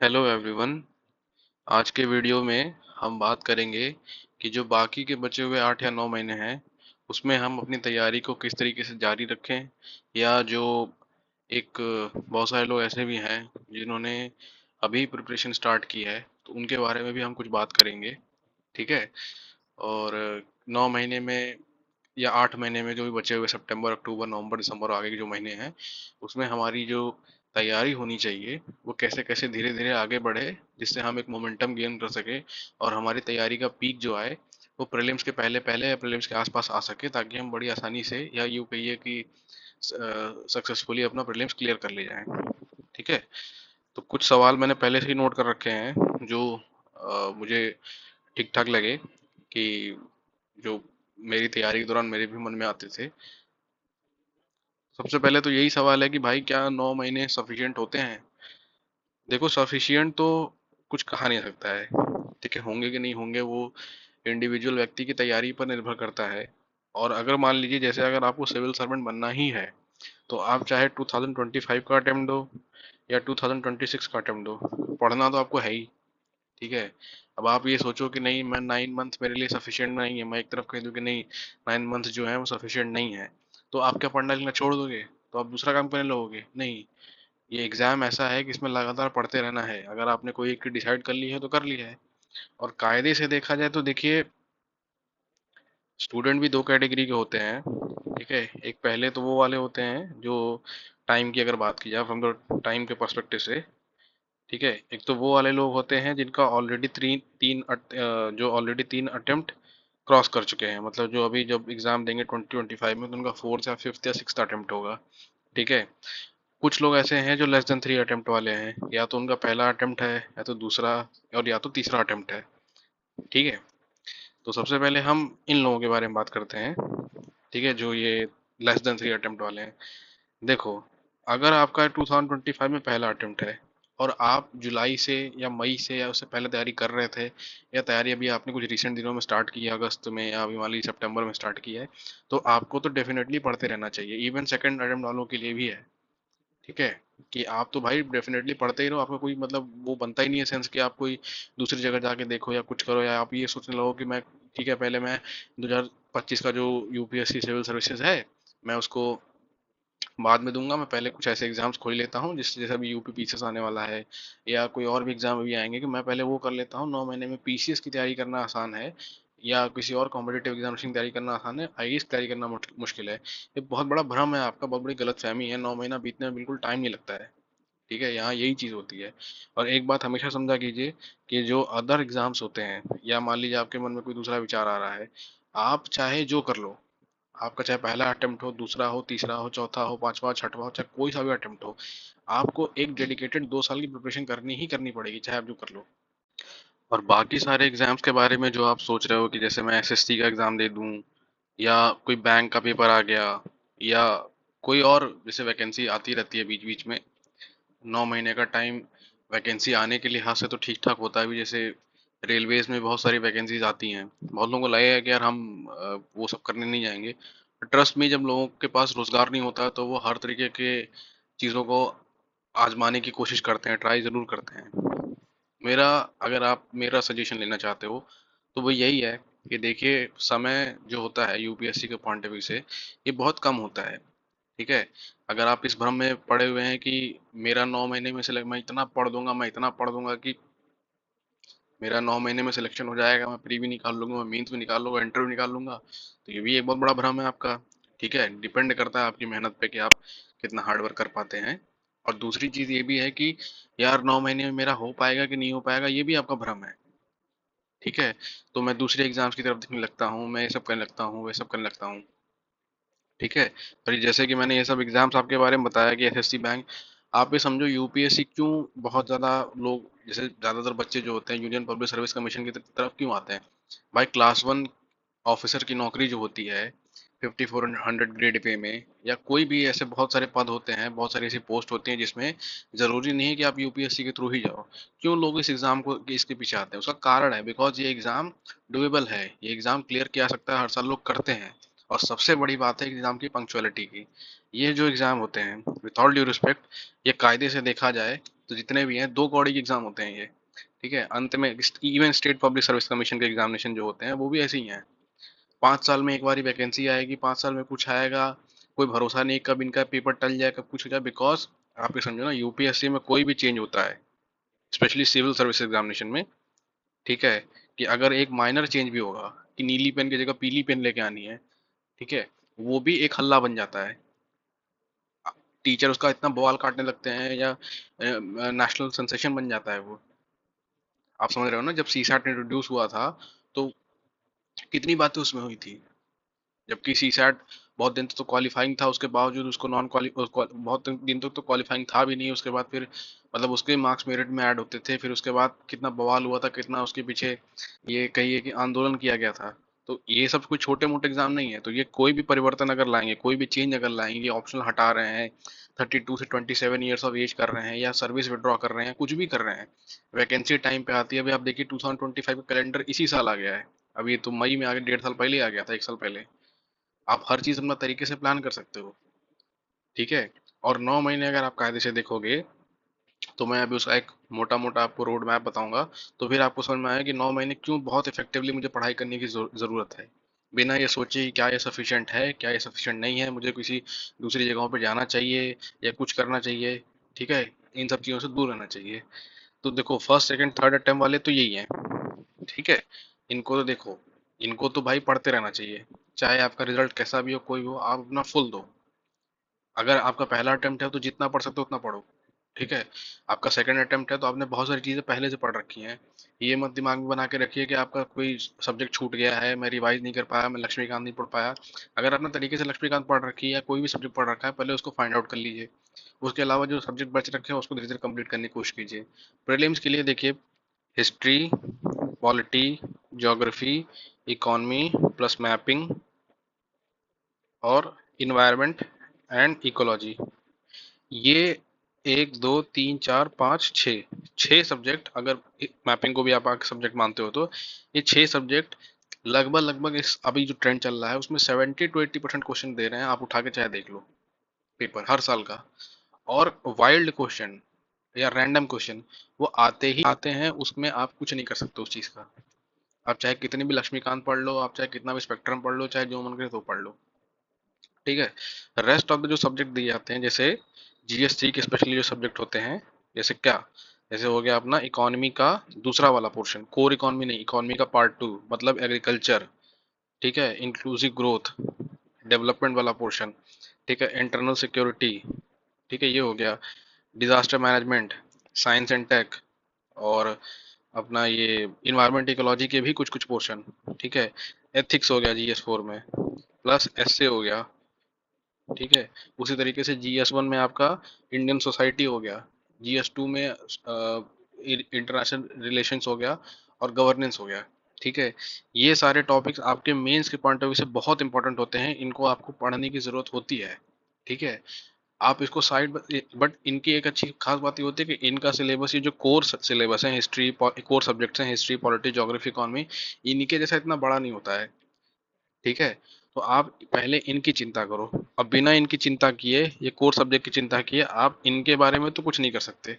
Hello everyone. आज के video में हम बात करेंगे कि जो बाकी के बचे हुए 8 या 9 महीने हैं उसमें हम अपनी तैयारी को किस तरीके से जारी रखें, या जो एक बहुत सारे लोग ऐसे भी हैं जिन्होंने अभी प्रिपरेशन स्टार्ट की है, तो उनके बारे में भी हम कुछ बात करेंगे। ठीक है। और 9 महीने में या 8 महीने में जो भी बचे हुए सितंबर, अक्टूबर, नवंबर, दिसंबर आगे के जो महीने हैं उसमें हमारी जो तैयारी होनी चाहिए वो कैसे कैसे धीरे धीरे आगे बढ़े, जिससे हम एक मोमेंटम गेन कर सके और हमारी तैयारी का पीक जो आए वो प्रीलिम्स के पहले पहले या प्रीलिम्स के आसपास आ सके, ताकि हम बड़ी आसानी से, या यूँ कहिए कि सक्सेसफुली अपना प्रीलिम्स क्लियर कर ले जाएं। ठीक है। तो कुछ सवाल मैंने पहले से ही नोट कर रखे हैं जो मुझे ठीक ठाक लगे, कि जो मेरी तैयारी के दौरान मेरे भी मन में आते थे। सबसे पहले तो यही सवाल है कि भाई क्या 9 महीने सफिशिएंट होते हैं? देखो, सफिशिएंट तो कुछ कहा नहीं सकता है। ठीक है, होंगे कि नहीं होंगे वो इंडिविजुअल व्यक्ति की तैयारी पर निर्भर करता है। और अगर मान लीजिए, जैसे अगर आपको सिविल सर्वेंट बनना ही है तो आप चाहे 2025 का अटेम्प्ट दो या 2026 का अटेम्प्ट दो, पढ़ना तो आपको है ही। ठीक है। अब आप ये सोचो कि नहीं, मैं 9 मंथ मेरे लिए सफिशिएंट नहीं है, मैं एक तरफ कह दूं कि नहीं, 9 मंथ जो है वो सफिशिएंट नहीं है, तो आप क्या पढ़ना लिखना छोड़ दोगे? तो आप दूसरा काम करने लगोगे? नहीं। ये एग्जाम ऐसा है कि इसमें लगातार पढ़ते रहना है। अगर आपने कोई एक डिसाइड कर ली है तो कर ली है। और कायदे से देखा जाए तो देखिए, स्टूडेंट भी दो कैटेगरी के होते हैं। ठीक है। एक पहले तो वो वाले होते हैं जो टाइम की अगर बात की जाए, फ्रॉम द टाइम के पर्सपेक्टिव से, ठीक है, एक तो वो वाले लोग होते हैं जिनका ऑलरेडी जो ऑलरेडी 3 अटेम्प्ट क्रॉस कर चुके हैं, मतलब जो अभी जब एग्जाम देंगे 2025 में तो उनका फोर्थ या फिफ्थ या सिक्स्थ अटेम्प्ट होगा। ठीक है। कुछ लोग ऐसे हैं जो लेस देन 3 अटेम्प्ट वाले हैं, या तो उनका पहला अटेम्प्ट है, या तो दूसरा, और या तो तीसरा अटेम्प्ट है। ठीक है। तो सबसे पहले हम इन लोगों के बारे में बात करते हैं। ठीक है, जो ये लेस देन 3 अटेम्प्ट वाले हैं। देखो, अगर आपका 2025 में पहला अटेम्प्ट है और आप जुलाई से या मई से या उससे पहले तैयारी कर रहे थे, या तैयारी अभी आपने कुछ रिसेंट दिनों में स्टार्ट की है, अगस्त में या अभी मान लीजिए सितंबर में स्टार्ट किया है, तो आपको तो डेफिनेटली पढ़ते रहना चाहिए। इवन सेकंड अटेम्प्ट वालों के लिए भी है। ठीक है, कि आप तो भाई डेफिनेटली पढ़ते ही रहो। आपका कोई मतलब वो बनता ही नहीं है सेंस कि आप कोई दूसरी जगह जाके देखो या कुछ करो, या आप ये सोचने लगो कि मैं, ठीक है, पहले मैं 2025 का जो यूपीएससी सिविल सर्विसेज है मैं उसको बाद में दूंगा, मैं पहले कुछ ऐसे एग्जाम्स खोल लेता हूँ जिस जैसे अभी यूपी पीसीएस आने वाला है, या कोई और भी एग्जाम अभी आएंगे, कि मैं पहले वो कर लेता हूँ। 9 महीने में पीसीएस की तैयारी करना आसान है, या किसी और कॉम्पिटेटिव एग्जामिनेशन की तैयारी करना आसान है, आईएएस की तैयारी करना मुश्किल है। ये बहुत बड़ा भ्रम है आपका, बहुत बड़ी गलतफहमी है। 9 महीना बीतने में बिल्कुल टाइम नहीं लगता है। ठीक है, यहाँ यही चीज़ होती है। और एक बात हमेशा समझा कीजिए कि जो अदर एग्जाम्स होते हैं, या मान लीजिए आपके मन में कोई दूसरा विचार आ रहा है, आप चाहे जो कर लो, आपका चाहे पहला अटेम्प्ट हो, दूसरा हो, तीसरा हो, चौथा हो, पांचवा, छठवा हो, चाहे कोई सा भी अटेम्प्ट हो, आपको एक डेडिकेटेड 2 साल की प्रिपरेशन करनी ही करनी पड़ेगी, चाहे आप जो कर लो। और बाकी सारे एग्जाम्स के बारे में जो आप सोच रहे हो कि जैसे मैं एसएससी का एग्जाम दे दूं, या कोई बैंक का पेपर आ गया, या कोई और जैसे वैकेंसी आती रहती है बीच बीच में, 9 महीने का टाइम वैकेंसी आने के लिहाज से तो ठीक ठाक होता है भी। जैसे रेलवेज में बहुत सारी वैकेंसीज आती हैं, बहुत लोगों को लगेगा कि यार हम वो सब करने नहीं जाएंगे। ट्रस्ट में, जब लोगों के पास रोजगार नहीं होता है तो वो हर तरीके के चीज़ों को आजमाने की कोशिश करते हैं, ट्राई जरूर करते हैं। मेरा, अगर आप मेरा सजेशन लेना चाहते हो तो वो यही है कि देखिए, समय जो होता है यूपीएससी के पॉइंट ऑफ व्यू से ये बहुत कम होता है। ठीक है। अगर आप इस भ्रम में पड़े हुए हैं कि मेरा 9 महीने में से मैं इतना पढ़ दूंगा, मैं इतना पढ़ दूंगा कि मेरा 9 महीने में सिलेक्शन हो जाएगा, मैं प्री भी निकाल लूंगा, मैं मेंस भी निकाल लूंगा, इंटरव्यू निकाल लूंगा, तो ये भी एक बहुत बड़ा भ्रम है आपका। ठीक है, डिपेंड करता है आपकी मेहनत पे कि आप कितना हार्ड वर्क कर पाते हैं। और दूसरी चीज ये भी है कि यार 9 महीने में मेरा हो पाएगा कि नहीं हो पाएगा, ये भी आपका भ्रम है। ठीक है। तो मैं दूसरे एग्जाम्स की तरफ देखने लगता हूँ, मैं ये सब करने लगता हूँ, वे सब करने लगता हूँ। ठीक है। पर जैसे कि मैंने ये सब एग्जाम्स आपके बारे में बताया कि एसएससी बैंक, आप ये समझो यूपीएससी क्यों बहुत ज़्यादा लोग, जैसे ज़्यादातर बच्चे जो होते हैं यूनियन पब्लिक सर्विस कमीशन की तरफ क्यों आते हैं? भाई, क्लास 1 ऑफिसर की नौकरी जो होती है 5400 ग्रेड पे में, या कोई भी ऐसे बहुत सारे पद होते हैं, बहुत सारी ऐसी पोस्ट होती हैं जिसमें ज़रूरी नहीं है कि आप यूपीएससी के थ्रू ही जाओ। क्यों लोग इस एग्ज़ाम को इसके पीछे आते हैं? उसका कारण है, बिकॉज ये एग्ज़ाम डुएबल है, ये एग्ज़ाम क्लियर किया जा सकता है, हर साल लोग करते हैं। और सबसे बड़ी बात है एग्ज़ाम की पंक्चुअलिटी की। ये जो एग्ज़ाम होते हैं, विथ ऑल ड्यू रिस्पेक्ट, ये कायदे से देखा जाए तो जितने भी हैं 2 कौड़ी के एग्जाम होते हैं ये। ठीक है, अंत में even state public service commission के एग्जामिनेशन जो होते हैं वो भी ऐसे ही हैं। 5 साल में एक बार वैकेंसी आएगी, 5 साल में कुछ आएगा, कोई भरोसा नहीं कब इनका पेपर टल जाए कब कुछ हो जाए। बिकॉज आप ये समझो ना, यूपीएससी में कोई भी चेंज होता है, स्पेशली सिविल सर्विस एग्जामिनेशन में, ठीक है, कि अगर एक माइनर चेंज भी होगा कि नीली पेन की जगह पीली पेन लेके आनी है, ठीक है, वो भी एक हल्ला बन जाता है। टीचर उसका इतना बवाल काटने लगते हैं, या नेशनल सेंसेशन बन जाता है वो। आप समझ रहे हो ना, जब सीसैट इंट्रोड्यूस हुआ था तो कितनी बातें उसमें हुई थी। जबकि सीसैट बहुत दिन तक तो क्वालिफाइंग था, उसके बावजूद उसको नॉन क्वाली बहुत दिन तक तो क्वालिफाइंग था भी नहीं, उसके बाद फिर मतलब उसके मार्क्स मेरिट में ऐड होते थे, फिर उसके बाद कितना बवाल हुआ था, कितना उसके पीछे ये कहिए कि आंदोलन किया गया था। तो ये सब कोई छोटे मोटे एग्जाम नहीं है। तो ये कोई भी परिवर्तन अगर लाएंगे, कोई भी चेंज अगर लाएंगे, ये ऑप्शनल हटा रहे हैं, 32 से 27 ईयर्स ऑफ एज कर रहे हैं, या सर्विस विड्रॉ कर रहे हैं, कुछ भी कर रहे हैं, वैकेंसी टाइम पे आती है। अभी आप देखिए 2025 का कैलेंडर इसी साल आ गया है। अभी तो मई में आगे, 1.5 साल पहले ही आ गया था, 1 साल पहले। आप हर चीज अपना तरीके से प्लान कर सकते हो। ठीक है। और 9 महीने अगर आप कायदे से देखोगे, तो मैं अभी उसका एक मोटा मोटा आपको रोड मैप बताऊंगा, तो फिर आपको समझ में आएगा कि 9 महीने क्यों बहुत इफेक्टिवली मुझे पढ़ाई करने की जरूरत है। बिना ये सोचे कि क्या ये सफिशिएंट है, क्या ये सफिशिएंट नहीं है, मुझे किसी दूसरी जगहों पर जाना चाहिए या कुछ करना चाहिए। ठीक है, इन सब चीज़ों से दूर रहना चाहिए। तो देखो, फर्स्ट सेकंड थर्ड अटेम्प्ट वाले तो यही हैं। ठीक है, इनको तो देखो, इनको तो भाई पढ़ते रहना चाहिए, चाहे आपका रिजल्ट कैसा भी हो, कोई भी हो, आप अपना फुल दो। अगर आपका पहला अटेम्प्ट है तो जितना पढ़ सकते हो उतना पढ़ो। ठीक है, आपका सेकंड अटेम्प्ट है तो आपने बहुत सारी चीज़ें पहले से पढ़ रखी हैं। ये मत दिमाग में बना के रखिए कि आपका कोई सब्जेक्ट छूट गया है, मैं रिवाइज नहीं कर पाया, मैं लक्ष्मीकांत नहीं पढ़ पाया। अगर आपने तरीके से लक्ष्मीकांत पढ़ रखी है या कोई भी सब्जेक्ट पढ़ रखा है, पहले उसको फाइंड आउट कर लीजिए। उसके अलावा जो सब्जेक्ट बच रखे हैं उसको धीरे धीरे कंप्लीट करने की कोशिश कीजिए। प्रीलिम्स के लिए देखिए, history, polity, geography, economy plus mapping, और इन्वायरमेंट एंड इकोलॉजी, ये 1 2 3 4 5 6 सब्जेक्ट, अगर मैपिंग को भी आप आगे सब्जेक्ट मानते हो तो, ये 6 सब्जेक्ट लगभग लगभग इस अभी जो ट्रेंड चल रहा है उसमें 70 to 80% क्वेश्चन दे रहे हैं। आप उठा के चाहे देख लो पेपर हर साल का। और वाइल्ड क्वेश्चन या रैंडम क्वेश्चन वो आते ही आते हैं, उसमें आप कुछ नहीं कर सकते उस चीज़ का। आप चाहे कितनी भी लक्ष्मीकांत पढ़ लो, आप चाहे कितना भी स्पेक्ट्रम पढ़ लो, चाहे जो मन करे तो पढ़ लो। ठीक है, रेस्ट ऑफ द जो सब्जेक्ट दिए जाते हैं, जैसे जीएसटी के स्पेशली जो सब्जेक्ट होते हैं, जैसे क्या, जैसे हो गया अपना इकोनॉमी का दूसरा वाला पोर्शन, कोर इकोनॉमी नहीं, इकोनॉमी का पार्ट 2, मतलब एग्रीकल्चर। ठीक है, इंक्लूसिव ग्रोथ, डेवलपमेंट वाला पोर्शन। ठीक है, इंटरनल सिक्योरिटी। ठीक है, ये हो गया disaster management, science and tech, और अपना ये इन्वायरमेंट इकोलॉजी के भी कुछ कुछ पोर्शन। ठीक है, एथिक्स हो गया जीएस 4 में, प्लस एसए हो गया। ठीक है, उसी तरीके से जीएस 1 में आपका इंडियन सोसाइटी हो गया, जीएस 2 में इंटरनेशनल रिलेशंस हो गया, और गवर्नेंस हो गया। ठीक है, ये सारे टॉपिक्स आपके मेंस के पॉइंट ऑफ व्यू से बहुत इंपॉर्टेंट होते हैं, इनको आपको पढ़ने की जरूरत होती है। ठीक है, आप इसको साइड, बट इनकी एक अच्छी खास बात ये होती है कि इनका सिलेबस, ये जो कोर सिलेबस है, हिस्ट्री कोर सब्जेक्ट्स हैं, हिस्ट्री पॉलिटी ज्योग्राफी इकोनॉमी, इनके जैसा इतना बड़ा नहीं होता है। ठीक है, तो आप पहले इनकी चिंता करो। अब बिना इनकी चिंता किए, ये कोर सब्जेक्ट की चिंता किए, आप इनके बारे में तो कुछ नहीं कर सकते।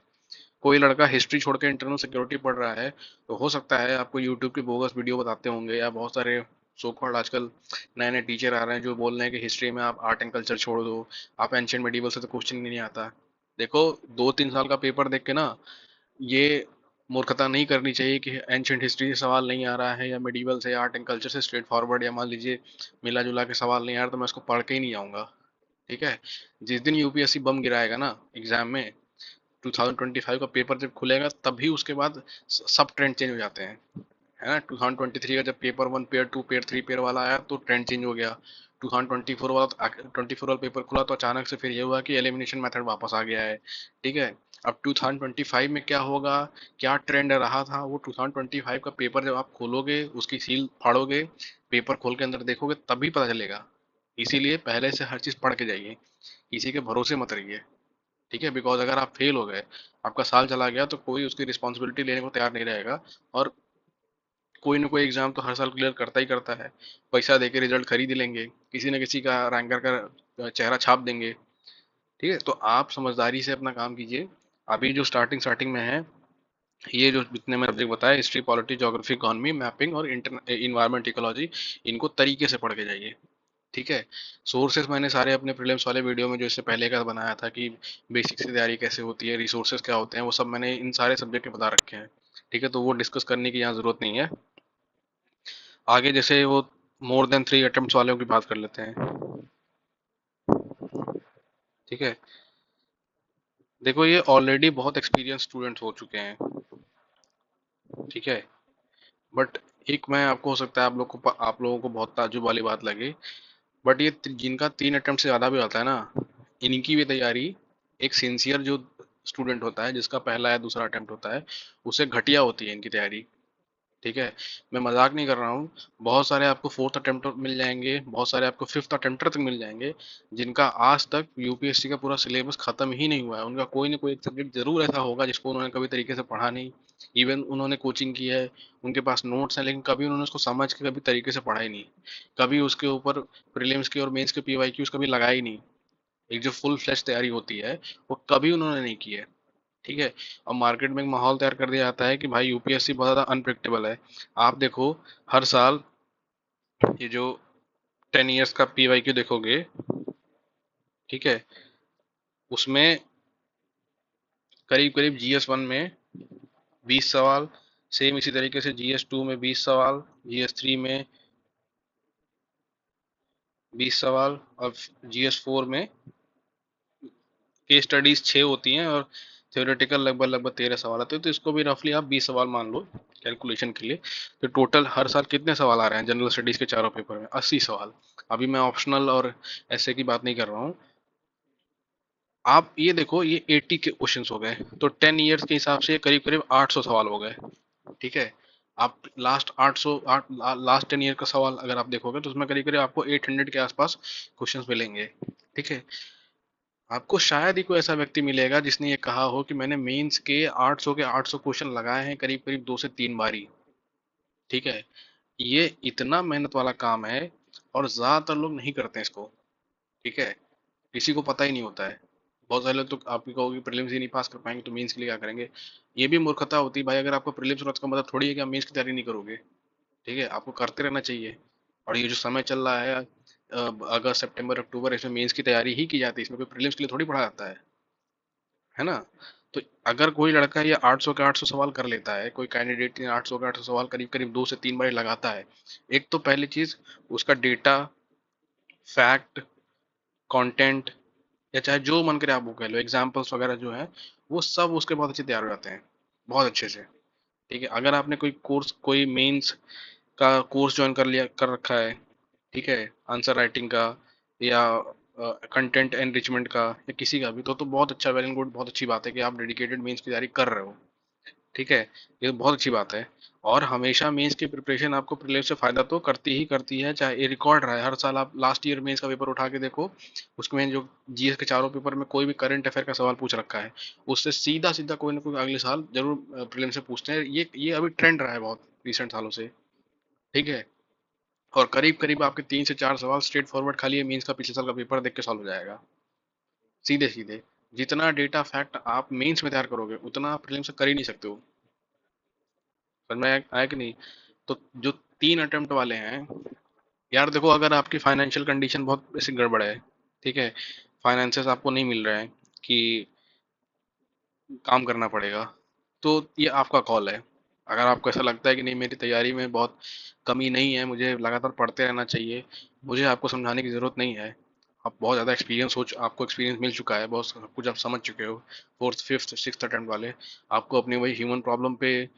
कोई लड़का हिस्ट्री छोड़ के इंटरनल सिक्योरिटी पढ़ रहा है, तो हो सकता है आपको यूट्यूब के बोगस वीडियो बताते होंगे, या बहुत सारे सो कॉल्ड आजकल नए नए टीचर आ रहे हैं जो बोल रहे हैं कि हिस्ट्री में आप आर्ट एंड कल्चर छोड़ दो, आप एंशियंट मेडिवल से तो क्वेश्चन ही नहीं आता। देखो, 2 3 साल का पेपर देख के ना, ये मूर्खता नहीं करनी चाहिए कि एंशियंट हिस्ट्री से सवाल नहीं आ रहा है, या मेडिवल से, आर्ट एंड कल्चर से स्ट्रेट फॉरवर्ड, या मान लीजिए मिला जुला के सवाल नहीं आ रहा, तो मैं उसको पढ़ के ही नहीं आऊंगा। ठीक है, जिस दिन यूपीएससी बम गिराएगा ना एग्जाम में, 2025 का पेपर जब खुलेगा, तभी उसके बाद सब ट्रेंड चेंज हो जाते हैं। है ना, 2023 का जब पेपर 1 पेयर 2 पेयर 3 पेयर वाला आया तो ट्रेंड चेंज हो गया। 2024 वाला पेपर खुला तो अचानक से फिर ये हुआ कि एलिमिनेशन मेथड वापस आ गया है। ठीक है, अब 2025 में क्या होगा, क्या ट्रेंड रहा था, वो 2025 का पेपर जब आप खोलोगे, उसकी सील फाड़ोगे, पेपर खोल के अंदर देखोगे, तभी पता चलेगा। इसीलिए पहले से हर चीज पढ़ के जाइए, किसी के भरोसे मत रहिए। ठीक है, बिकॉज अगर आप फेल हो गए, आपका साल चला गया, तो कोई उसकी रिस्पॉन्सिबिलिटी लेने को तैयार नहीं रहेगा। और कोई ना कोई एग्जाम तो हर साल क्लियर करता ही करता है, पैसा देके रिजल्ट खरीद ही लेंगे, किसी न किसी का रैंकर का चेहरा छाप देंगे। ठीक है, तो आप समझदारी से अपना काम कीजिए, अभी जो स्टार्टिंग स्टार्टिंग में है, ये जो जितने मैंने सब्जेक्ट बताया, history, polity, geography, economy, mapping और इन्वायरमेंट इकोलॉजी, इनको तरीके से पढ़ के जाइए। ठीक है। सोर्सेस मैंने सारे अपने प्रीलिम्स वाले वीडियो में जो इससे पहले का बनाया था कि बेसिक से तैयारी कैसे होती है, रिसोर्सेज क्या होते हैं, वो सब मैंने इन सारे सब्जेक्ट के बता रखे हैं। ठीक है, तो वो डिस्कस करने की यहाँ जरूरत नहीं है। आगे जैसे वो मोर देन 3 अटेम्प्ट्स वालों की बात कर लेते हैं। ठीक है। देखो, ये ऑलरेडी बहुत एक्सपीरियंस स्टूडेंट्स हो चुके हैं। ठीक है। बट एक मैं आपको, हो सकता है आप लोगों को बहुत ताज्जुब वाली बात लगे, बट ये जिनका 3 अटेम्प्ट से ज़्यादा भी आता है ना, इनकी भी तैयारी, एक सिंसियर जो स्टूडेंट होता है जिसका पहला या दूसरा अटेम्प्ट होता है, उससे घटिया होती है इनकी तैयारी। ठीक है। मैं मजाक नहीं कर रहा हूँ। बहुत सारे आपको 4th अटेम्प्ट मिल जाएंगे, बहुत सारे आपको 5th अटेम्प्ट तक मिल जाएंगे, जिनका आज तक यूपीएससी का पूरा सिलेबस खत्म ही नहीं हुआ है। उनका कोई ना कोई एक सब्जेक्ट जरूर ऐसा होगा जिसको उन्होंने कभी तरीके से पढ़ा नहीं। इवन उन्होंने कोचिंग की है, उनके पास नोट्स हैं, लेकिन कभी उन्होंने उसको समझ के कभी तरीके से पढ़ा ही नहीं। कभी उसके ऊपर प्रीलिम्स के और मेंस के पीवाईक्यूज कभी लगाया ही नहीं। एक जो फुल फ्लैश तैयारी होती है, वो कभी उन्होंने नहीं की है। ठीक है। और मार्केट में एक माहौल तैयार कर दिया जाता है कि भाई यूपीएससी बहुत ज़्यादा अनप्रेडिक्टेबल है। आप देखो, हर साल ये जो 10 इयर्स का पीवाईक्यू देखोगे, ठीक है, उसमें करीब करीब जीएस 1 में 20 सवाल, सेम इसी तरीके से जीएस 2 में 20 सवाल, जीएस 3 में 20 सवाल, और जीएस 4 में केस स्टडीज 6 होती हैं और थ्योरेटिकल लगभग लगभग 13 सवाल आते हैं। तो इसको भी रफली आप 20 सवाल मान लो कैलकुलेशन के लिए। तो टोटल हर साल कितने सवाल आ रहे हैं जनरल स्टडीज के चारों पेपर में? 80 सवाल। अभी मैं ऑप्शनल और ऐसे की बात नहीं कर रहा हूँ। आप ये देखो, ये 80 के क्वेश्चंस हो गए, तो 10 इयर्स के हिसाब से करीब करीब 800 सवाल हो गए। ठीक है। आप लास्ट 800 लास्ट 10 ईयर का सवाल अगर आप देखोगे तो उसमें करीब करीब आपको 800 के आसपास क्वेश्चंस मिलेंगे। ठीक है। आपको शायद ही कोई ऐसा व्यक्ति मिलेगा जिसने ये कहा हो कि मैंने मेंस के 800 के 800 क्वेश्चन लगाए हैं करीब करीब 2 से 3 बारी। ठीक है। ये इतना मेहनत वाला काम है, और ज्यादातर लोग नहीं करते हैं इसको। ठीक है। किसी को पता ही नहीं होता है। बहुत सारे लोग तो आप ही कहोगे प्रीलिम्स ही नहीं पास कर पाएंगे तो मेंस के लिए क्या करेंगे। ये भी मूर्खता होती है भाई। अगर आपको प्रीलिम्स का मतलब थोड़ी है कि आप मेंस की तैयारी नहीं करोगे। ठीक है, आपको करते रहना चाहिए। और ये जो समय चल रहा है, अगस्त सितंबर अक्टूबर, इसमें मेंस की तैयारी ही की जाती है, इसमें कोई प्रीलिम्स के लिए थोड़ी पढ़ा जाता है ना। तो अगर कोई लड़का ये 800 के 800 सवाल कर लेता है, कोई कैंडिडेट 800 के 800 सवाल करीब करीब 2 से 3 बार लगाता है, एक तो पहली चीज, उसका डेटा, फैक्ट, कंटेंट, या चाहे जो मन करे आप वो कह लो, एग्जाम्पल्स वगैरह जो है, वो सब उसके बहुत अच्छे तैयार हो जाते हैं, बहुत अच्छे से। ठीक है। अगर आपने कोई कोर्स, कोई मेंस का कोर्स ज्वाइन कर रखा है, ठीक है, आंसर राइटिंग का या कंटेंट एनरिचमेंट का या किसी का भी, तो बहुत अच्छा, वेल एंड गुड, बहुत अच्छी बात है कि आप डेडिकेटेड मेंस की तैयारी कर रहे हो। ठीक है। ये तो बहुत अच्छी बात है। और हमेशा मेंस की प्रिपरेशन आपको प्रीलिम्स से फायदा तो करती है, चाहे ये रिकॉर्ड रहा है। हर साल आप लास्ट ईयर मेंस का पेपर उठा के देखो, उसमें जो जीएस के चारों पेपर में कोई भी करंट अफेयर का सवाल पूछ रखा है, उससे सीधा सीधा कोई ना कोई अगले साल जरूर प्रीलिम्स से पूछते हैं। ये अभी ट्रेंड रहा है बहुत रिसेंट सालों से। ठीक है। और करीब करीब आपके 3 से 4 सवाल स्ट्रेट फॉरवर्ड खाली ये मेंस का पिछले साल का पेपर देख के सॉल्व हो जाएगा, सीधे सीधे। जितना डेटा फैक्ट आप मेंस में तैयार करोगे उतना आप प्रीलिम्स से कर ही नहीं सकते हो। समझ में आया कि नहीं? तो जो 3 अटेम्प्ट वाले हैं, यार देखो, अगर आपकी फाइनेंशियल कंडीशन बहुत ऐसी गड़बड़ है, ठीक है, फाइनेंसेस आपको नहीं मिल रहा है कि काम करना पड़ेगा, तो ये आपका कॉल है। अगर आपको ऐसा लगता है कि नहीं, मेरी तैयारी में बहुत कमी नहीं है, मुझे लगातार पढ़ते रहना चाहिए, मुझे आपको समझाने की ज़रूरत नहीं है, आप बहुत ज़्यादा आपको एक्सपीरियंस मिल चुका है, बहुत सब कुछ आप समझ चुके हो, 4th 5th 6th अटेम्प्ट वाले, आपको अपनी वही ह्यूमन प्रॉब्लम पे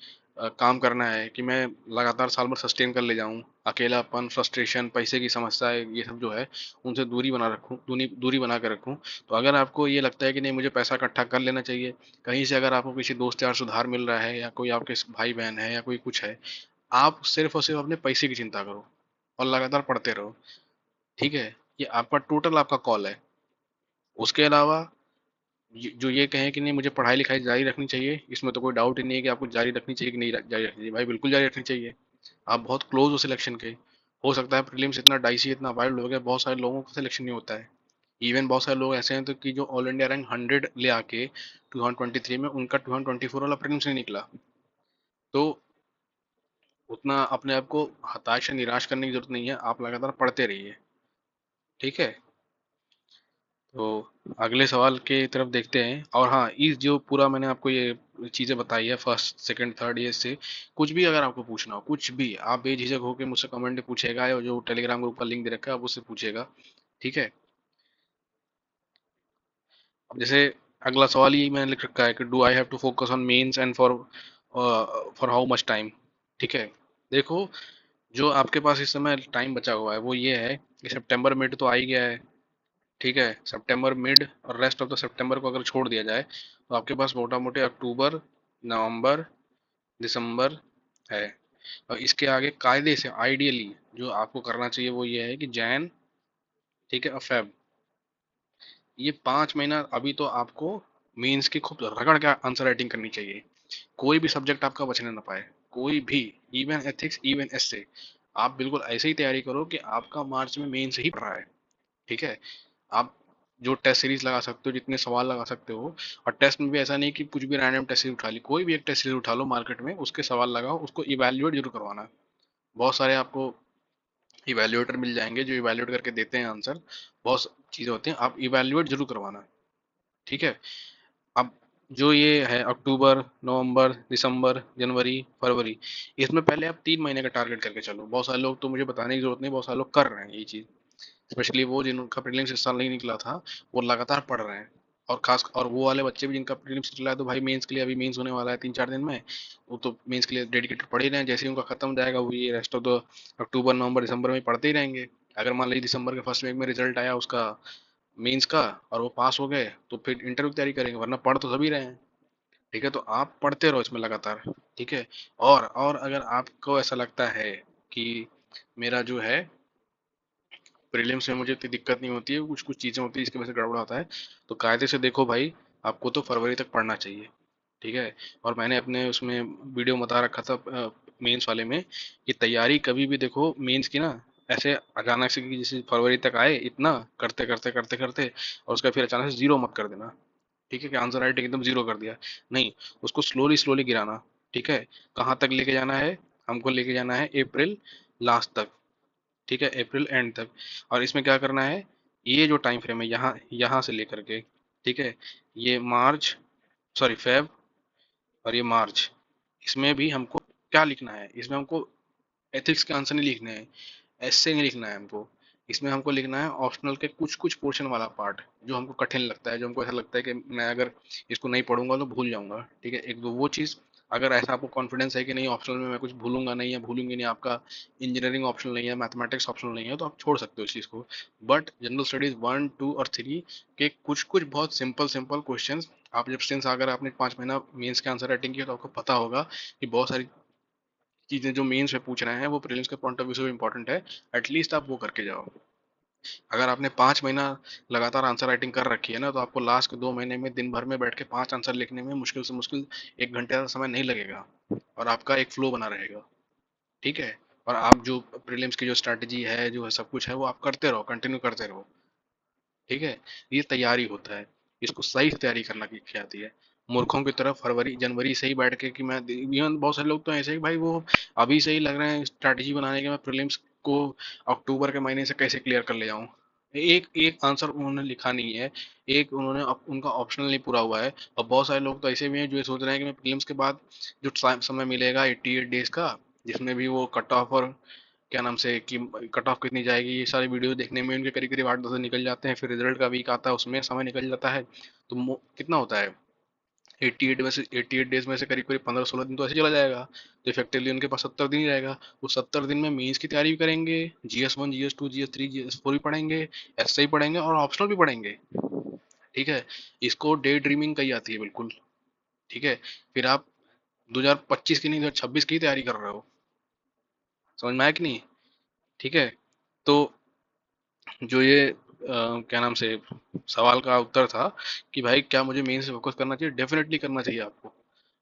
काम करना है कि मैं लगातार साल भर सस्टेन कर ले जाऊं, अकेलापन, फ्रस्ट्रेशन, पैसे की समस्या है, ये सब जो है, उनसे दूरी बना कर रखूं। तो अगर आपको ये लगता है कि नहीं, मुझे पैसा इकट्ठा कर लेना चाहिए, कहीं से अगर आपको किसी दोस्त यार सुधार मिल रहा है, या कोई आपके भाई बहन है, या कोई कुछ है, आप सिर्फ और सिर्फ अपने पैसे की चिंता करो और लगातार पढ़ते रहो। ठीक है। ये आपका टोटल आपका कॉल है। उसके अलावा जो ये कहें कि नहीं, मुझे पढ़ाई लिखाई जारी रखनी चाहिए, इसमें तो कोई डाउट ही नहीं है कि आपको जारी रखनी चाहिए कि नहीं जारी रखनी चाहिए। भाई बिल्कुल जारी रखनी चाहिए। आप बहुत क्लोज हो सिलेक्शन के। हो सकता है प्रीलिम्स इतना डाइसी, इतना वाइल्ड हो गया, बहुत सारे लोगों का सिलेक्शन नहीं होता है, इवन बहुत सारे लोग ऐसे हैं तो कि जो ऑल इंडिया रैंक 100 ले आके 2023 में उनका 2024 वाला प्रीलिम्स नहीं निकला। तो उतना अपने आप को हताश या निराश करने की जरूरत नहीं है, आप लगातार पढ़ते रहिए। ठीक है। तो अगले सवाल के तरफ देखते हैं। और हाँ, इस जो पूरा मैंने आपको ये चीज़ें बताई है फर्स्ट सेकंड थर्ड ईयर से, कुछ भी अगर आपको पूछना हो, कुछ भी आप बेझिझक होकर मुझसे कमेंट में पूछेगा, या जो टेलीग्राम ग्रुप का लिंक दे रखा है आप उससे पूछेगा। ठीक है। अब जैसे अगला सवाल ही मैंने लिख रखा है कि do I have to focus on mains and for how much time. ठीक है। देखो, जो आपके पास इस समय टाइम बचा हुआ है वो ये है कि सितंबर मिड तो आ ही गया है। ठीक है, सितंबर मिड और रेस्ट ऑफ द सितंबर को अगर छोड़ दिया जाए तो आपके पास मोटा मोटी अक्टूबर, नवंबर, दिसंबर है। और इसके आगे कायदे से आइडियली जो आपको करना चाहिए वो ये है कि जैन, ठीक है, और फेब, ये 5 महीना अभी तो आपको मेंस की खूब रगड़ के आंसर राइटिंग करनी चाहिए। कोई भी सब्जेक्ट आपका बचने ना पाए, कोई भी। इवन एथिक्स, इवन एसए, आप बिल्कुल ऐसे ही तैयारी करो कि आपका मार्च में मेंस ही पढ़ रहा है। ठीक है। आप जो टेस्ट सीरीज लगा सकते हो, जितने सवाल लगा सकते हो, और टेस्ट में भी ऐसा नहीं कि कुछ भी रैंडम टेस्ट सीरीज उठा ली, कोई भी एक टेस्ट सीरीज उठा लो मार्केट में, उसके सवाल लगाओ, उसको इवैल्यूएट जरूर करवाना। बहुत सारे आपको इवैल्यूएटर मिल जाएंगे जो इवैल्यूएट करके देते हैं आंसर। बहुत चीज़ें होती हैं, आप इवैल्यूएट जरूर करवाना। ठीक है। अब जो ये है अक्टूबर, नवंबर, दिसंबर, जनवरी, फरवरी, इसमें पहले आप 3 महीने का टारगेट करके चलो। बहुत सारे लोग, तो मुझे बताने की जरूरत नहीं, बहुत सारे लोग कर रहे हैं ये चीज़। स्पेशली वो जिनका प्रीलिम्स इस साल नहीं निकला था, वो लगातार पढ़ रहे हैं। और खास और वो वाले बच्चे भी जिनका प्रीलिम्स निकला है, तो भाई मेंस के लिए अभी मेंस होने वाला है 3-4 दिन में, वो तो मेंस के लिए डेडिकेटेड पढ़ ही रहे हैं। जैसे ही उनका खत्म हो जाएगा वो ये रेस्ट ऑफ द अक्टूबर, नवंबर, दिसंबर में पढ़ते ही रहेंगे। अगर मान लीजिए दिसंबर के फर्स्ट वीक में रिजल्ट आया उसका मेंस का और वो पास हो गए, तो फिर इंटरव्यू की तैयारी करेंगे, वरना पढ़ तो सभी रहे हैं। ठीक है। तो आप पढ़ते रहो इसमें लगातार। ठीक है। और अगर आपको ऐसा लगता है कि मेरा जो है प्रीलिम्स में मुझे इतनी दिक्कत नहीं होती है, कुछ कुछ चीज़ें होती है जिसकी वजह से गड़बड़ होता है, तो कायदे से देखो भाई, आपको तो फरवरी तक पढ़ना चाहिए। ठीक है। और मैंने अपने उसमें वीडियो में बता रखा था मेंस वाले में कि तैयारी कभी भी देखो मेंस की ना, ऐसे अचानक से कि जैसे फरवरी तक आए इतना करते करते करते करते और उसका फिर अचानक से जीरो मत कर देना। ठीक है, कि आंसर राइटिंग एकदम जीरो कर दिया, नहीं, उसको स्लोली स्लोली गिराना। ठीक है। कहाँ तक लेके जाना है? हमको लेके जाना है अप्रैल लास्ट तक। ठीक है, अप्रैल एंड तक। और इसमें क्या करना है, ये जो टाइम फ्रेम है यहाँ यहाँ से लेकर के, ठीक है, ये मार्च, सॉरी फेब, और ये मार्च, इसमें भी हमको क्या लिखना है, इसमें हमको एथिक्स के आंसर नहीं लिखने हैं, ऐसे नहीं लिखना है हमको। इसमें हमको लिखना है ऑप्शनल के कुछ कुछ पोर्शन वाला पार्ट, जो हमको कठिन लगता है, जो हमको ऐसा लगता है कि मैं अगर इसको नहीं पढ़ूंगा तो भूल जाऊंगा। ठीक है, एक दो वो चीज़। अगर ऐसा आपको कॉन्फिडेंस है कि नहीं ऑप्शनल में मैं कुछ भूलूंगा नहीं या भूलूंगी नहीं, आपका इंजीनियरिंग ऑप्शनल नहीं है, मैथमेटिक्स ऑप्शनल नहीं है, तो आप छोड़ सकते हो इस चीज़ को। बट जनरल स्टडीज 1, 2 और 3 के कुछ कुछ बहुत सिंपल सिंपल क्वेश्चंस, आप जब सिंस अगर आपने 5 महीना मेंस के आंसर राइटिंग किया तो आपको पता होगा कि बहुत सारी चीज़ें जो मेंस में पूछ रहे हैं वो प्रीलिम्स के पॉइंट ऑफ व्यू से भी इंपॉर्टेंट है। एटलीस्ट आप वो करके जाओ। अगर आपने 5 महीना लगातार आंसर राइटिंग कर रखी है ना, तो आपको लास्ट के 2 महीने में दिन भर में बैठ के 5 आंसर लिखने में मुश्किल से मुश्किल 1 घंटे का समय नहीं लगेगा। और आपका एक फ्लो बना रहेगा। ठीक है। और आप जो प्रीलिम्स की जो स्ट्रैटेजी है, जो है सब कुछ है, वो आप करते रहो, कंटिन्यू करते रहो। ठीक है। ये तैयारी होता है, इसको सही से तैयारी करना की आती है। मूर्खों की तरफ फरवरी जनवरी से ही बैठ के कि मैं, इवन बहुत सारे लोग तो ऐसे ही भाई वो अभी से ही लग रहे हैं स्ट्रैटेजी बनाने के, मैं प्रीलिम्स को अक्टूबर के महीने से कैसे क्लियर कर ले जाऊं। एक एक आंसर उन्होंने लिखा नहीं है, एक उन्होंने उनका ऑप्शनल नहीं पूरा हुआ है। और बहुत सारे लोग तो ऐसे भी हैं जो ये सोच रहे हैं कि मैं प्रीलिम्स के बाद जो समय मिलेगा 88 डेज का, जिसमें भी वो कट ऑफ और क्या नाम से कि कट ऑफ कितनी जाएगी, ये सारी वीडियो देखने में उनके करीब करीब 8-10 दिन निकल जाते हैं, फिर रिजल्ट का वीक आता है उसमें समय निकल जाता है। तो कितना होता है, 88 डेज में से करीब करीब 15-16 दिन तो ऐसे चला जाएगा। तो इफेक्टिवली उनके पास 70 दिन ही रहेगा। वो 70 दिन में मेंस की तैयारी भी करेंगे, GS1, GS2, GS3, GS4 भी पढ़ेंगे, ऐसे ही पढ़ेंगे और ऑप्शनल भी पढ़ेंगे। ठीक है। इसको डे ड्रीमिंग कही जाती है बिल्कुल। ठीक है। फिर आप 2025 की नहीं 2026 की तैयारी कर रहे हो। समझ में आया कि नहीं? ठीक है। तो जो ये क्या नाम से सवाल का उत्तर था कि भाई क्या मुझे मेन से फोकस करना चाहिए, डेफिनेटली करना चाहिए आपको।